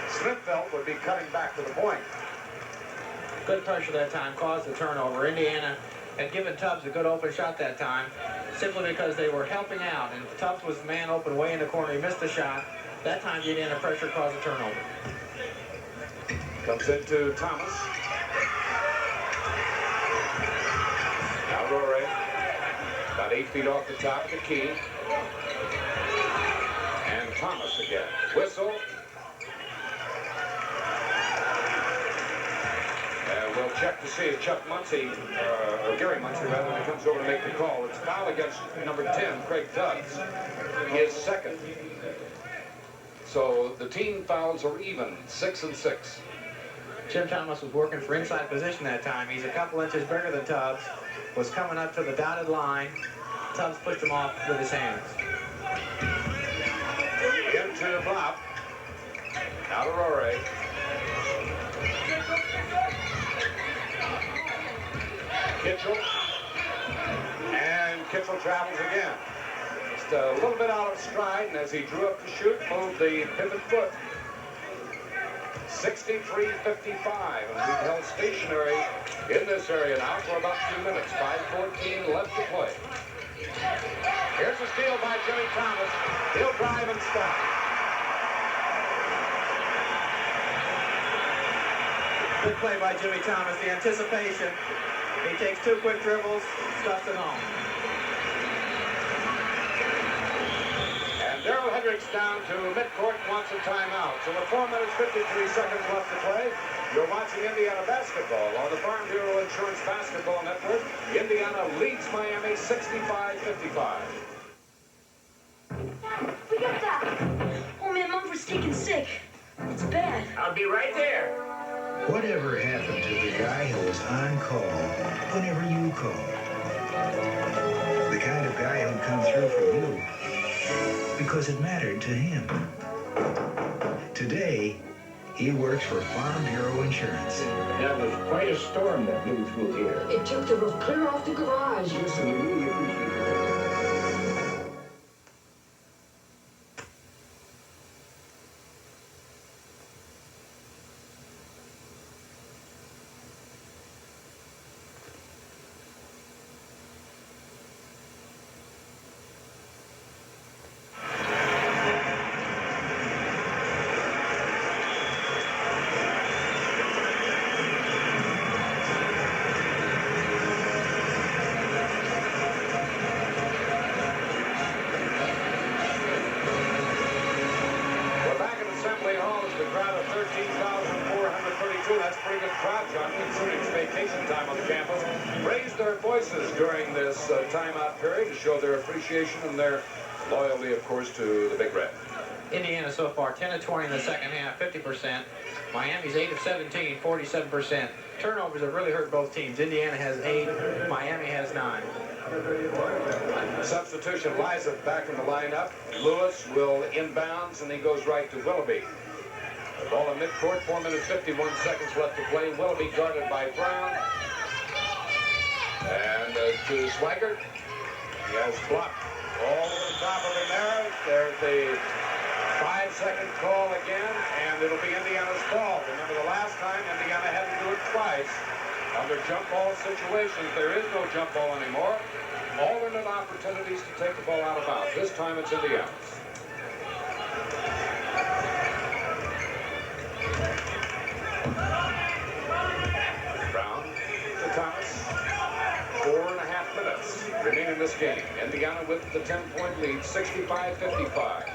Smith felt would be cutting back to the point. Good pressure that time, caused the turnover. Indiana had given Tubbs a good open shot that time, simply because they were helping out, and Tubbs was the man open way in the corner. He missed the shot. That time, Indiana pressure caused a turnover. Comes into Thomas. Now Rory, about 8 feet off the top of the key. And Thomas again. Whistle. We'll check to see if Chuck Muncy, or Gary Muncy rather, when he comes over to make the call. It's foul against number 10, Craig Tubbs. His second. So the team fouls are even, 6 and 6. Jim Thomas was working for inside position that time. He's a couple inches bigger than Tubbs. Was coming up to the dotted line. Tubbs pushed him off with his hands. Into Blopp. Now to Rory. Kitchell. And Kitchell travels again. Just a little bit out of stride, and as he drew up to shoot, moved the pivot foot. 63-55, and we've held stationary in this area now for about 2 minutes. 5:14 left to play. Here's a steal by Jimmy Thomas. He'll drive and stop. Good play by Jimmy Thomas. The anticipation. He takes 2 quick dribbles, stuffs it home. Darrell Hedrick's down to midcourt, wants a timeout. So with 4 minutes, 53 seconds left to play, you're watching Indiana basketball on the Farm Bureau Insurance Basketball Network. Indiana leads Miami 65-55. We got that. Oh man, Mom was taking sick. It's bad. I'll be right there. Whatever happened to the guy who was on call whenever you called? The kind of guy who'd come through for you because it mattered to him. Today, He works for Farm Bureau Insurance. That was quite a storm that blew through here. It took the roof clear off the garage. Listen, we really appreciate it. We're back at Assembly Hall as the crowd of 13,432, that's a pretty good crowd, John, considering it's vacation time on the campus, raised their voices during this timeout period to show their appreciation and their loyalty, of course, to the Big Red. Indiana so far 10 of 20 in the second half, 50%. Miami's 8 of 17, 47%. Turnovers have really hurt both teams. Indiana has 8, Miami has 9. Substitution, Liza back in the lineup. Lewis will inbounds, and he goes right to Willoughby. The ball in midcourt, 4 minutes, 51 seconds left to play. Willoughby guarded by Brown. And to Swigert. He has blocked all over the top of him there. There's the 5-second call again, and it'll be Indiana's ball. Remember the last time Indiana had to do it twice. Under jump ball situations, there is no jump ball anymore. Alternate opportunities to take the ball out of bounds. This time it's Indiana's. Brown to Thomas. 4.5 minutes remaining in this game. Indiana with the 10-point lead, 65-55.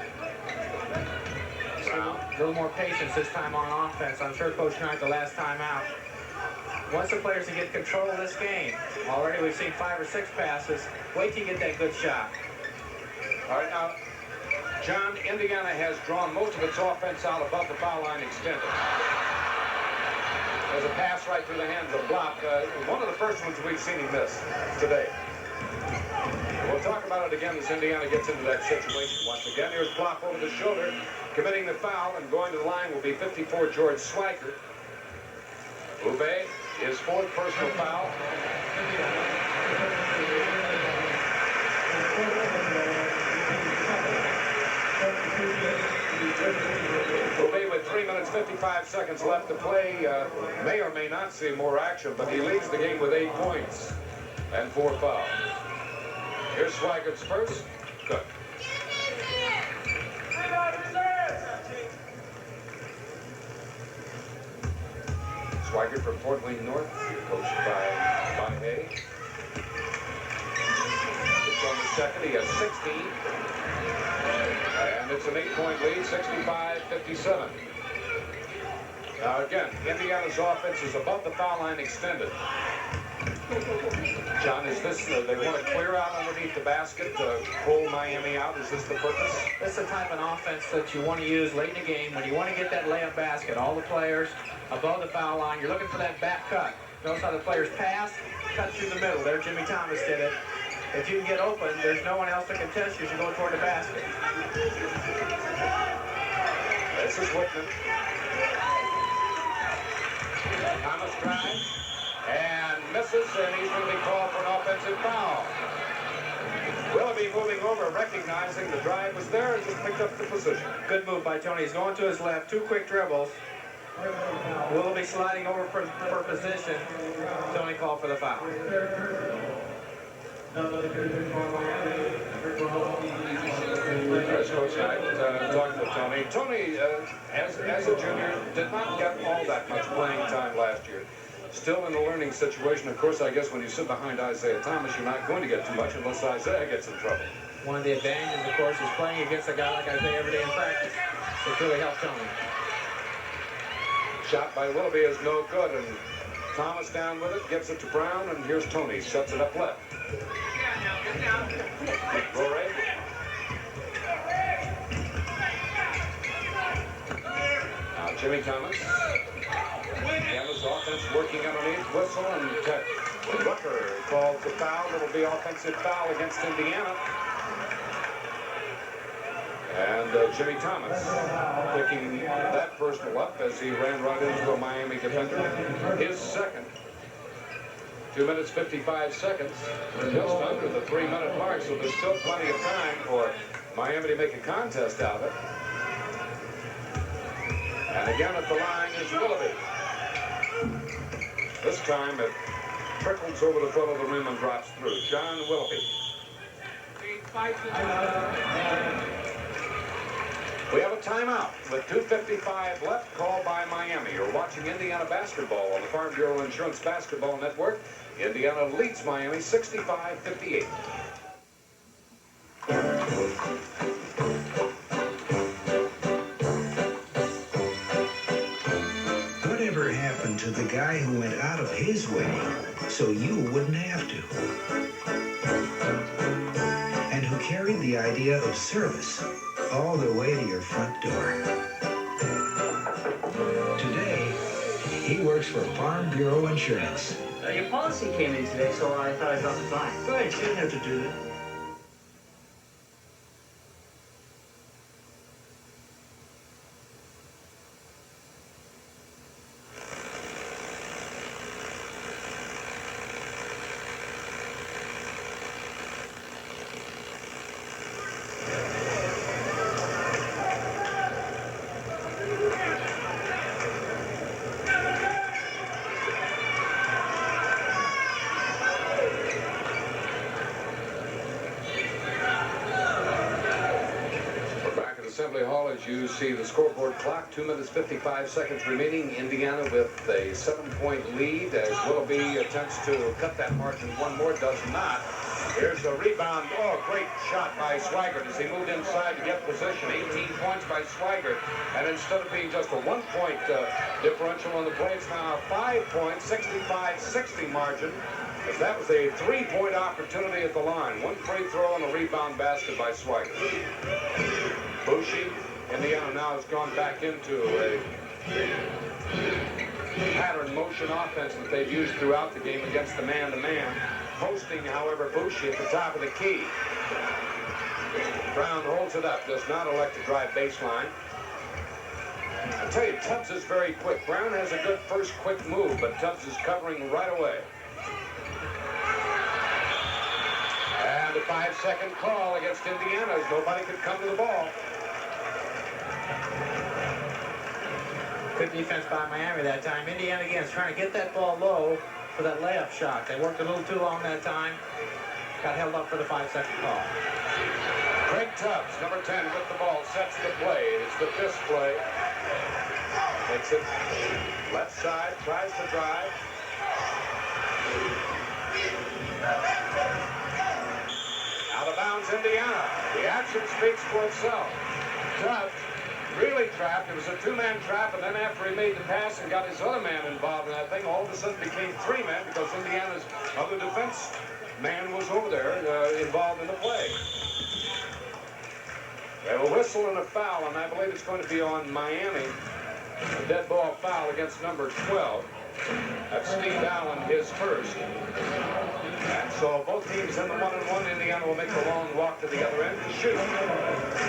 A little more patience this time on offense. I'm sure Coach Knight the last time out wants the players to get control of this game. Already we've seen 5 or 6 passes. Wait till you get that good shot. All right, now, John, Indiana has drawn most of its offense out above the foul line extended. There's a pass right through the hands of Block. One of the first ones we've seen him miss today. We'll talk about it again as Indiana gets into that situation. Once again, here's Block over the shoulder, committing the foul, and going to the line will be 54 George Swigert. Ube, his 4th personal foul. Ube with 3 minutes, 55 seconds left to play. May or may not see more action, but he leads the game with 8 points and 4 fouls. Here's Swigert's first. Good. Swigert from Fort Wayne North, coached by Hay. It's on the second, he has 16. And it's an 8-point lead, 65-57. Now again, Indiana's offense is above the foul line extended. John, is this, they want to clear out underneath the basket to pull Miami out? Is this the purpose? This is the type of offense that you want to use late in the game when you want to get that layup basket. All the players above the foul line, you're looking for that back cut. Notice how the players pass, cut through the middle. There, Jimmy Thomas did it. If you can get open, there's no one else to contest you. You should go toward the basket. This is Whitman. Thomas drives and misses, and he's going to be called for an offensive foul. Willoughby moving over, recognizing the drive was there, and just picked up the position. Good move by Tony. He's going to his left, 2 quick dribbles. Willoughby sliding over for position. Tony called for the foul. As Coach Knight talking to Tony. Tony, as a junior, did not get all that much playing time last year. Still in a learning situation. Of course, I guess when you sit behind Isaiah Thomas, you're not going to get too much unless Isaiah gets in trouble. One of the advantages, of course, is playing against a guy like Isaiah every day in practice. It really helped Tony. Shot by Willoughby is no good, and Thomas down with it, gives it to Brown, and here's Tony, sets it up left. Roray. Now Jimmy Thomas. Indiana's offense working underneath, whistle, and Rucker calls the foul. It'll be offensive foul against Indiana. And Jimmy Thomas picking that personal up as he ran right into a Miami defender. His second. 2 minutes, 55 seconds. Just under the 3-minute mark, so there's still plenty of time for Miami to make a contest out of it. And again at the line is Willoughby. This time it trickles over the front of the rim and drops through. John Willoughby. We have a timeout with 2:55 left, called by Miami. You're watching Indiana basketball on the Farm Bureau Insurance Basketball Network. Indiana leads Miami 65-58. Whatever happened to the guy who went out of his way so you wouldn't have to? And who carried the idea of service all the way to your front door? Today, he works for Farm Bureau Insurance. Your policy came in today, so I thought I'd drop it by. Go ahead, you didn't have to do that. Assembly Hall, as you see the scoreboard clock, 2 minutes 55 seconds remaining. Indiana with a 7-point lead as Willoughby attempts to cut that margin one more, does not. Here's the rebound. Oh, great shot by Swigert as he moved inside to get position. 18 points by Swigert. And instead of being just a 1-point differential on the play, it's now a 5-point, 65-60 margin. As that was a 3-point opportunity at the line. One free throw and a rebound basket by Swigert. Boucher, Indiana now has gone back into a pattern motion offense that they've used throughout the game against the man-to-man. Posting, however, Boucher at the top of the key. Brown holds it up, does not elect to drive baseline. I tell you, Tubbs is very quick. Brown has a good first quick move, but Tubbs is covering right away. And a 5-second call against Indiana as nobody could come to the ball. Good defense by Miami that time. Indiana again is trying to get that ball low for that layup shot. They worked a little too long that time. Got held up for the 5-second call. Craig Tubbs, number 10, with the ball, sets the play. It's the fifth play. Takes it left side, tries to drive. Out of bounds, Indiana. The action speaks for itself. Tubbs really trapped. It was a 2-man trap, and then after he made the pass and got his other man involved in that thing, all of a sudden became 3-men because Indiana's other defense man was over there involved in the play. They have a whistle and a foul, and I believe it's going to be on Miami. A dead ball foul against number 12. That's Steve Allen, his first. And so both teams in the 1-and-1. Indiana will make the long walk to the other end to shoot.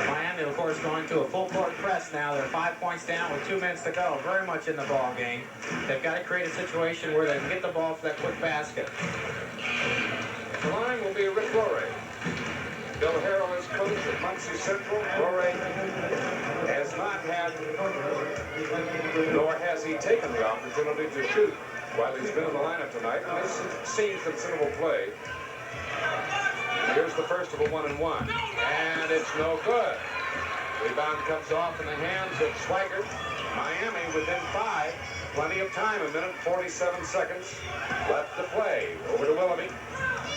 Miami, of course, going to a full-court press now. They're 5 points down with 2 minutes to go. Very much in the ball game. They've got to create a situation where they can get the ball for that quick basket. The line will be Rick Rorey. Bill Harrell is coach at Muncie Central. Rorey has not had, nor has he taken the opportunity to shoot while he's been in the lineup tonight. And this has seen considerable play. And here's the first of a 1-and-1. And it's no good. Rebound comes off in the hands of Swigert. Miami within 5. Plenty of time, 1 minute 47 seconds left to play. Over to Willoughby.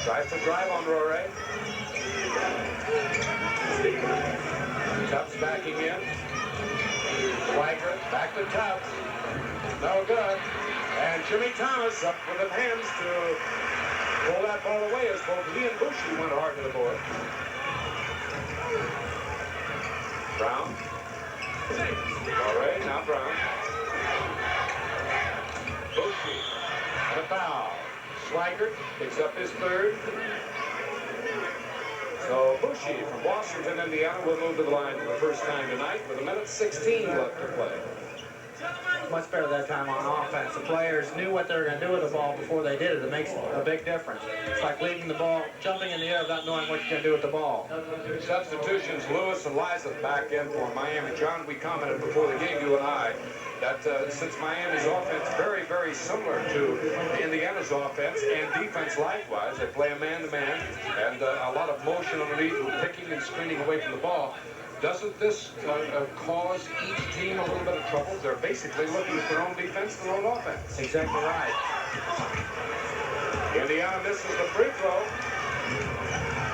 Tries to drive on Rorey. Tubbs backing in. Swigert back to Tubbs. No good. And Jimmy Thomas up with the hands to pull that ball away as both he and Boucher went hard to the board. Brown. All right, now Brown. Boucher. And a foul. Swigert picks up his third. So Bushy from Washington, Indiana, will move to the line for the first time tonight with 1:16 left to play. Much better that time on offense. The players knew what they were going to do with the ball before they did it. It makes a big difference. It's like leaving the ball, jumping in the air without knowing what you're going to do with the ball. Substitutions, Lewis and Liza back in for Miami. John, we commented before the game, you and I, that since Miami's offense very, very similar to Indiana's offense and defense likewise, they play a man-to-man and a lot of motion underneath with picking and screening away from the ball. Doesn't this cause each team a little bit of trouble? They're basically looking at their own defense, their own offense. Exactly right. Indiana misses the free throw.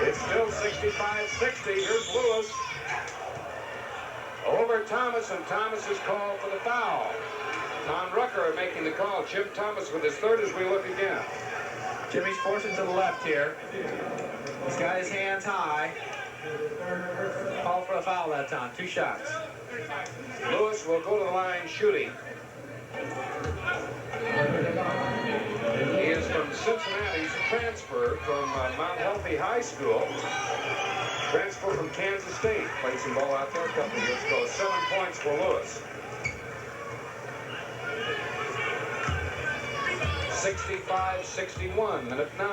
It's still 65-60. Here's Lewis. Over Thomas, and Thomas is called for the foul. Tom Rucker making the call. Jim Thomas with his third as we look again. Jimmy's forcing to the left here. He's got his hands high. Call for the foul that time. 2 shots. Lewis will go to the line shooting. He is from Cincinnati. He's a transfer from Mount Healthy High School. Transfer from Kansas State. Played some ball out there a couple of years ago. 7 points for Lewis. 65-61, minute 9.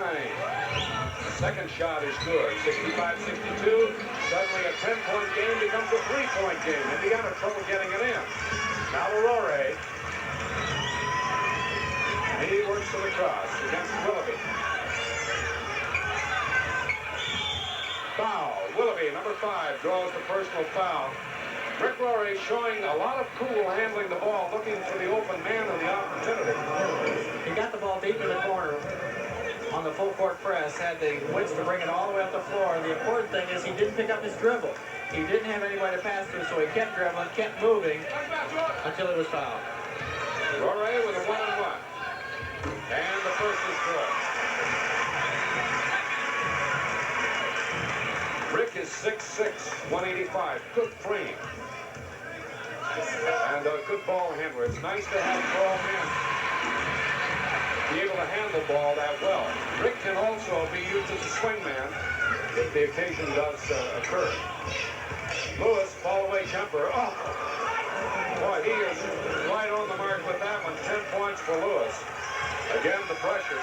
Second shot is good. 65-62. Suddenly a 10-point game becomes a 3-point game. Indiana trouble getting it in. Now Aurora. He works to the cross against Willoughby. Foul. Willoughby, number 5, draws the personal foul. Rick Rory showing a lot of cool handling the ball, looking for the open man and the opportunity. He got the ball deep in the corner on the full court press, had the wits to bring it all the way up the floor. And the important thing is he didn't pick up his dribble. He didn't have anybody to pass to, so he kept dribbling, kept moving until he was fouled. Rory with a 1-and-1. And the first is good. Rick is 6'6", 185. Good frame. And a good ball handler. It's nice to have a ball man be able to handle the ball that well. Rick can also be used as a swingman if the occasion does occur. Lewis, fall-away jumper. Oh! Boy, he is right on the mark with that one. 10 points for Lewis. Again, the pressure.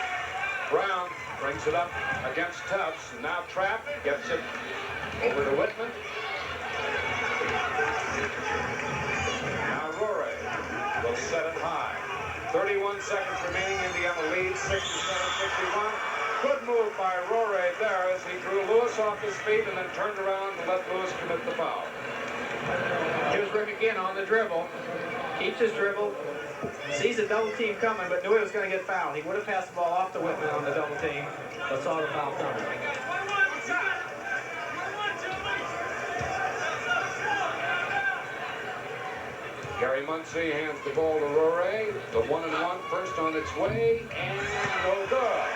Brown brings it up against Tubbs. Now Trapp gets it over to Whitman. Now Rory will set it high. 31 seconds remaining. Indiana leads 67-61. Good move by Rory there as he drew Lewis off his feet and then turned around to let Lewis commit the foul. Here's Rick again on the dribble. Keeps his dribble. Sees a double team coming, but knew he was going to get fouled. He would have passed the ball off to Whitman on the double team, but saw the foul coming. Gary Muncy hands the ball to Rory. The 1-and-1 first on its way, and no good.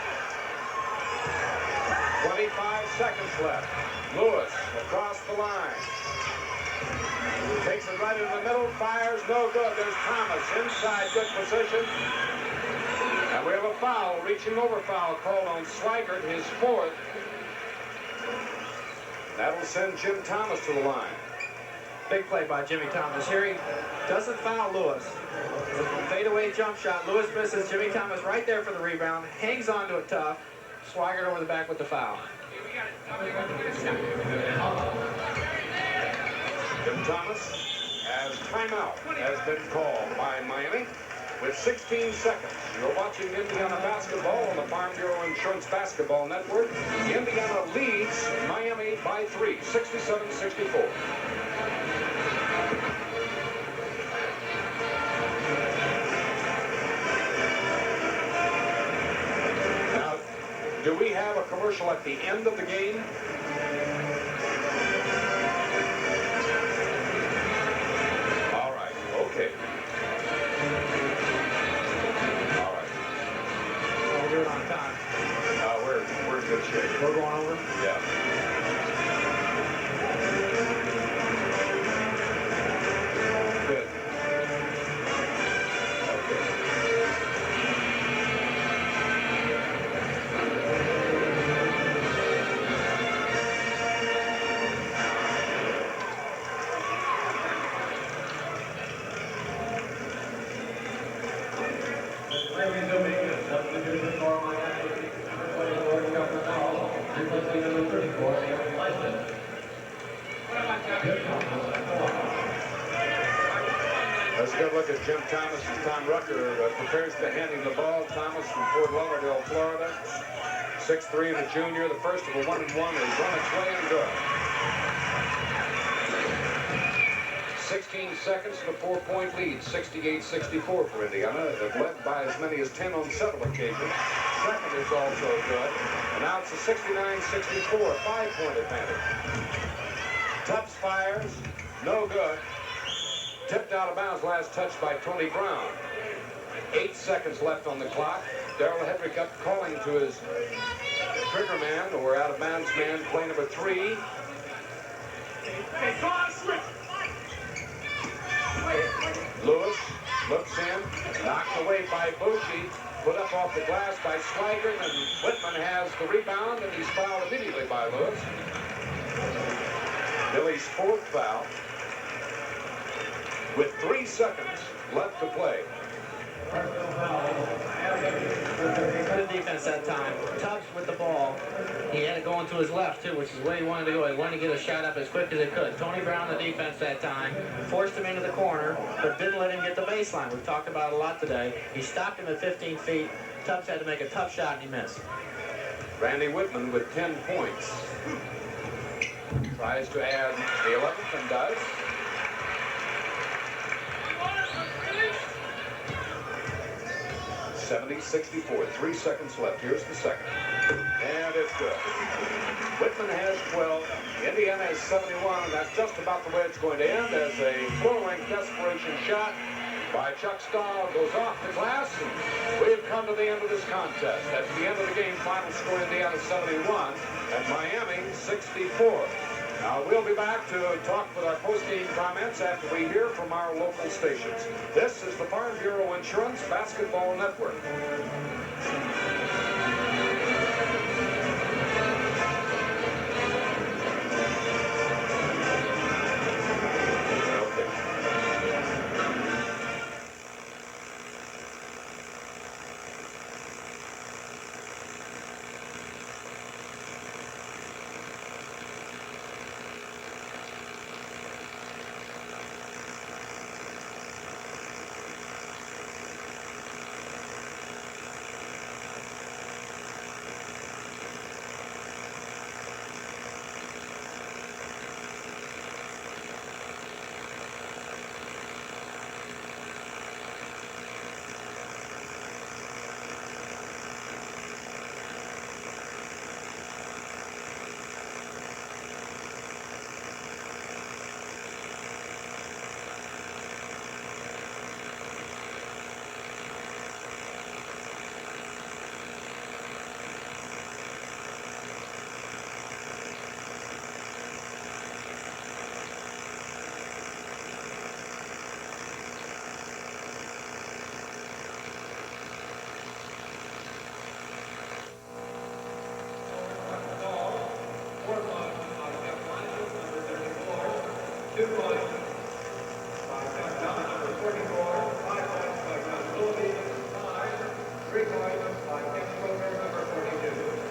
25 seconds left. Lewis across the line. Takes it right in the middle, fires, no good. There's Thomas inside, good position. And we have a foul, reaching over foul called on Swigert, his 4th. That'll send Jim Thomas to the line. Big play by Jimmy Thomas. Here he doesn't foul Lewis. Fadeaway jump shot. Lewis misses. Jimmy Thomas right there for the rebound. Hangs on to it tough. Swigert over the back with the foul. Jim Thomas, as timeout has been called by Miami with 16 seconds. You're watching Indiana basketball on the Farm Bureau Insurance Basketball Network. Indiana leads Miami by 3, 67-64. Now, do we have a commercial at the end of the game? Okay. All right. We'll do it on time. We're in good shape. We're going over? Yeah. Good. Okay. good look at Jim Thomas and Tom Rucker prepares to hand him the ball. Thomas from Fort Lauderdale, Florida. 6'3" and a junior. The first of a 1-and-1 has run its way and good. 16 seconds to the 4-point lead. 68-64 for Indiana. They've led by as many as 10 on several occasions. Second is also good. And now it's a 69-64, 5-point advantage. Tubbs fires. No good. Tipped out of bounds, last touch by Tony Brown. 8 seconds left on the clock. Darrell Hedrick up calling to his trigger man, or out of bounds man, play number 3. Lewis looks in, knocked away by Bushey, put up off the glass by Swigert, and Whitman has the rebound, and he's fouled immediately by Lewis. Billy's 4th foul. With 3 seconds left to play. Good defense that time. Tubbs with the ball. He had it going to his left, too, which is where he wanted to go. He wanted to get a shot up as quick as he could. Tony Brown, the defense that time, forced him into the corner, but didn't let him get the baseline. We've talked about it a lot today. He stopped him at 15 feet. Tubbs had to make a tough shot, and he missed. Randy Whitman with 10 points. Tries to add the 11th and does. (70-64), 3 seconds left. Here's the second. And it's good. Whitman has 12. Indiana has 71, and that's just about the way it's going to end, as a full-length desperation shot by Chuck Stahl goes off the glass. And we've come to the end of this contest. At the end of the game, final score, Indiana 71 and Miami 64. Now, we'll be back to talk with our post-game comments after we hear from our local stations. This is the Farm Bureau Insurance Basketball Network.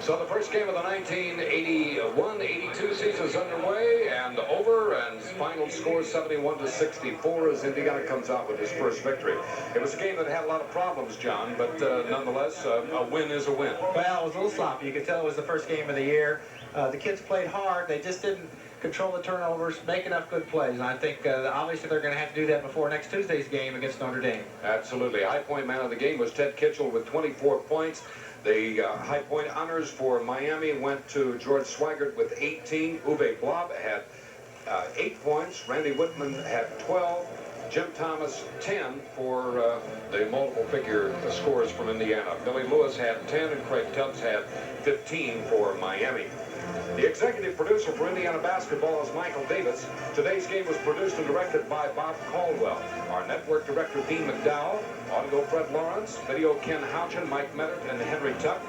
So the first game of the 1981-82 season is underway and over, and final score 71-64 as Indiana comes out with his first victory. It was a game that had a lot of problems, John, but nonetheless, a win is a win. Well, it was a little sloppy. You could tell it was the first game of the year. The kids played hard. They just didn't control the turnovers, make enough good plays. And I think obviously they're going to have to do that before next Tuesday's game against Notre Dame. Absolutely. High point man of the game was Ted Kitchell with 24 points. The high point honors for Miami went to George Swigert with 18. Uwe Blob had 8 points. Randy Whitman had 12. Jim Thomas 10 for the multiple figure scores from Indiana. Billy Lewis had 10 and Craig Tubbs had 15 for Miami. The executive producer for Indiana basketball is Michael Davis. Today's game was produced and directed by Bob Caldwell. Our network director, Dean McDowell. Audio, Fred Lawrence. Video, Ken Houchin, Mike Mettert, and Henry Tuck.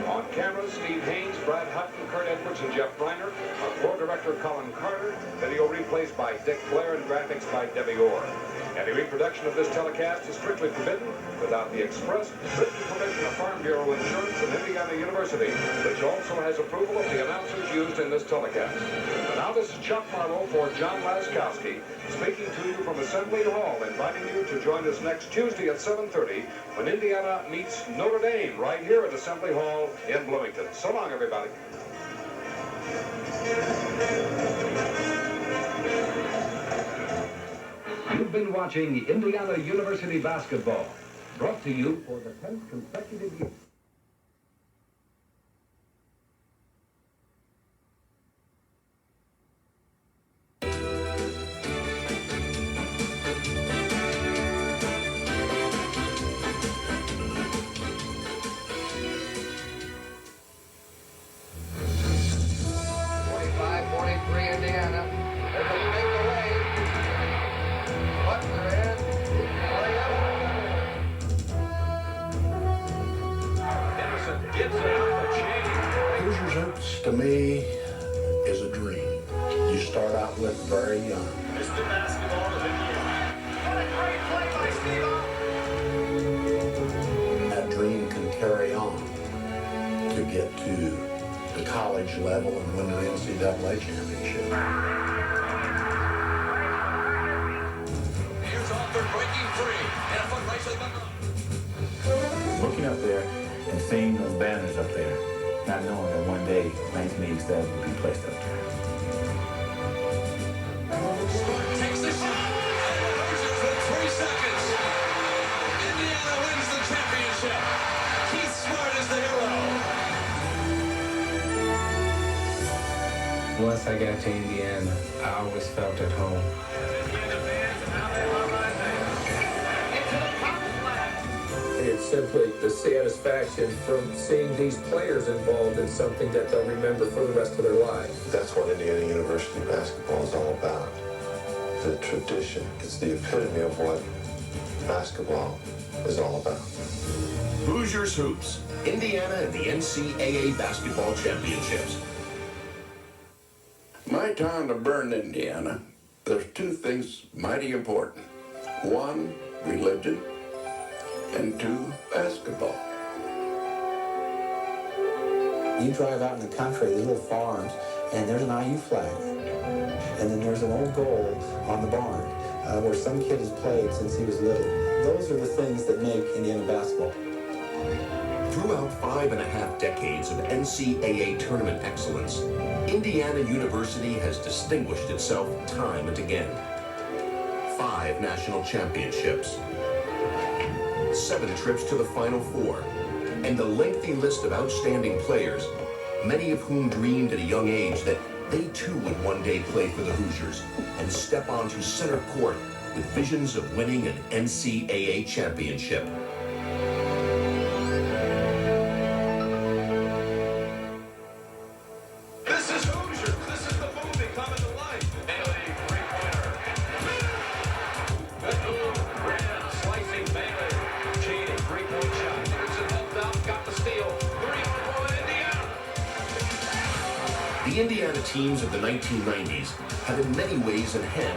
On camera, Steve Haynes, Brad Hutton, Kurt Edwards, and Jeff Briner. Our floor director, Colin Carter. Video replays by Dick Blair and graphics by Debbie Orr. Any reproduction of this telecast is strictly forbidden without the express written permission of Farm Bureau Insurance and Indiana University, which also has approval of the announcers used in this telecast. And now this is Chuck Marlowe for John Laskowski, speaking to you from Assembly Hall, inviting you to join us next Tuesday at 7:30 when Indiana meets Notre Dame right here at Assembly Hall in Bloomington. So long, everybody. You've been watching Indiana University basketball, brought to you for the 10th consecutive year. Indiana. They're going to make the way. Butler in. Henderson gets it out the chain. Hoosiers Hoops, to me, is a dream. You start out with very young. Mr. Basketball is Indiana. What a great play by Steve-O. That dream can carry on to get to the college level and win an NCAA championship. Here's Alford breaking free. And a foot race with Looking up there and seeing those banners up there, not knowing that one day 1987 would be placed up there. Smart takes the shot. And the Hoosiers with 3 seconds. Indiana wins the championship. Keith Smart is the hero. Once I got to Indiana, I always felt at home. It's simply the satisfaction from seeing these players involved in something that they'll remember for the rest of their lives. That's what Indiana University basketball is all about. The tradition. It's the epitome of what basketball is all about. Hoosiers Hoops, Indiana and the NCAA Basketball Championships. My town of Bern, Indiana, there's 2 things mighty important. 1, religion, and 2, basketball. You drive out in the country, these little farms, and there's an IU flag. And then there's an old goal on the barn where some kid has played since he was little. Those are the things that make Indiana basketball. Throughout 5.5 decades of NCAA tournament excellence, Indiana University has distinguished itself time and again. 5 national championships, 7 trips to the Final Four, and a lengthy list of outstanding players, many of whom dreamed at a young age that they too would one day play for the Hoosiers and step onto center court with visions of winning an NCAA championship. This is Hoosiers. This is the movie coming to life. Bailey, three-pointer. Good move. Brand slicing Bailey. Cheney, three-point shot. Henderson helped out, got the steal. 3-on-1 Indiana. The Indiana teams of the 1990s have in many ways enhanced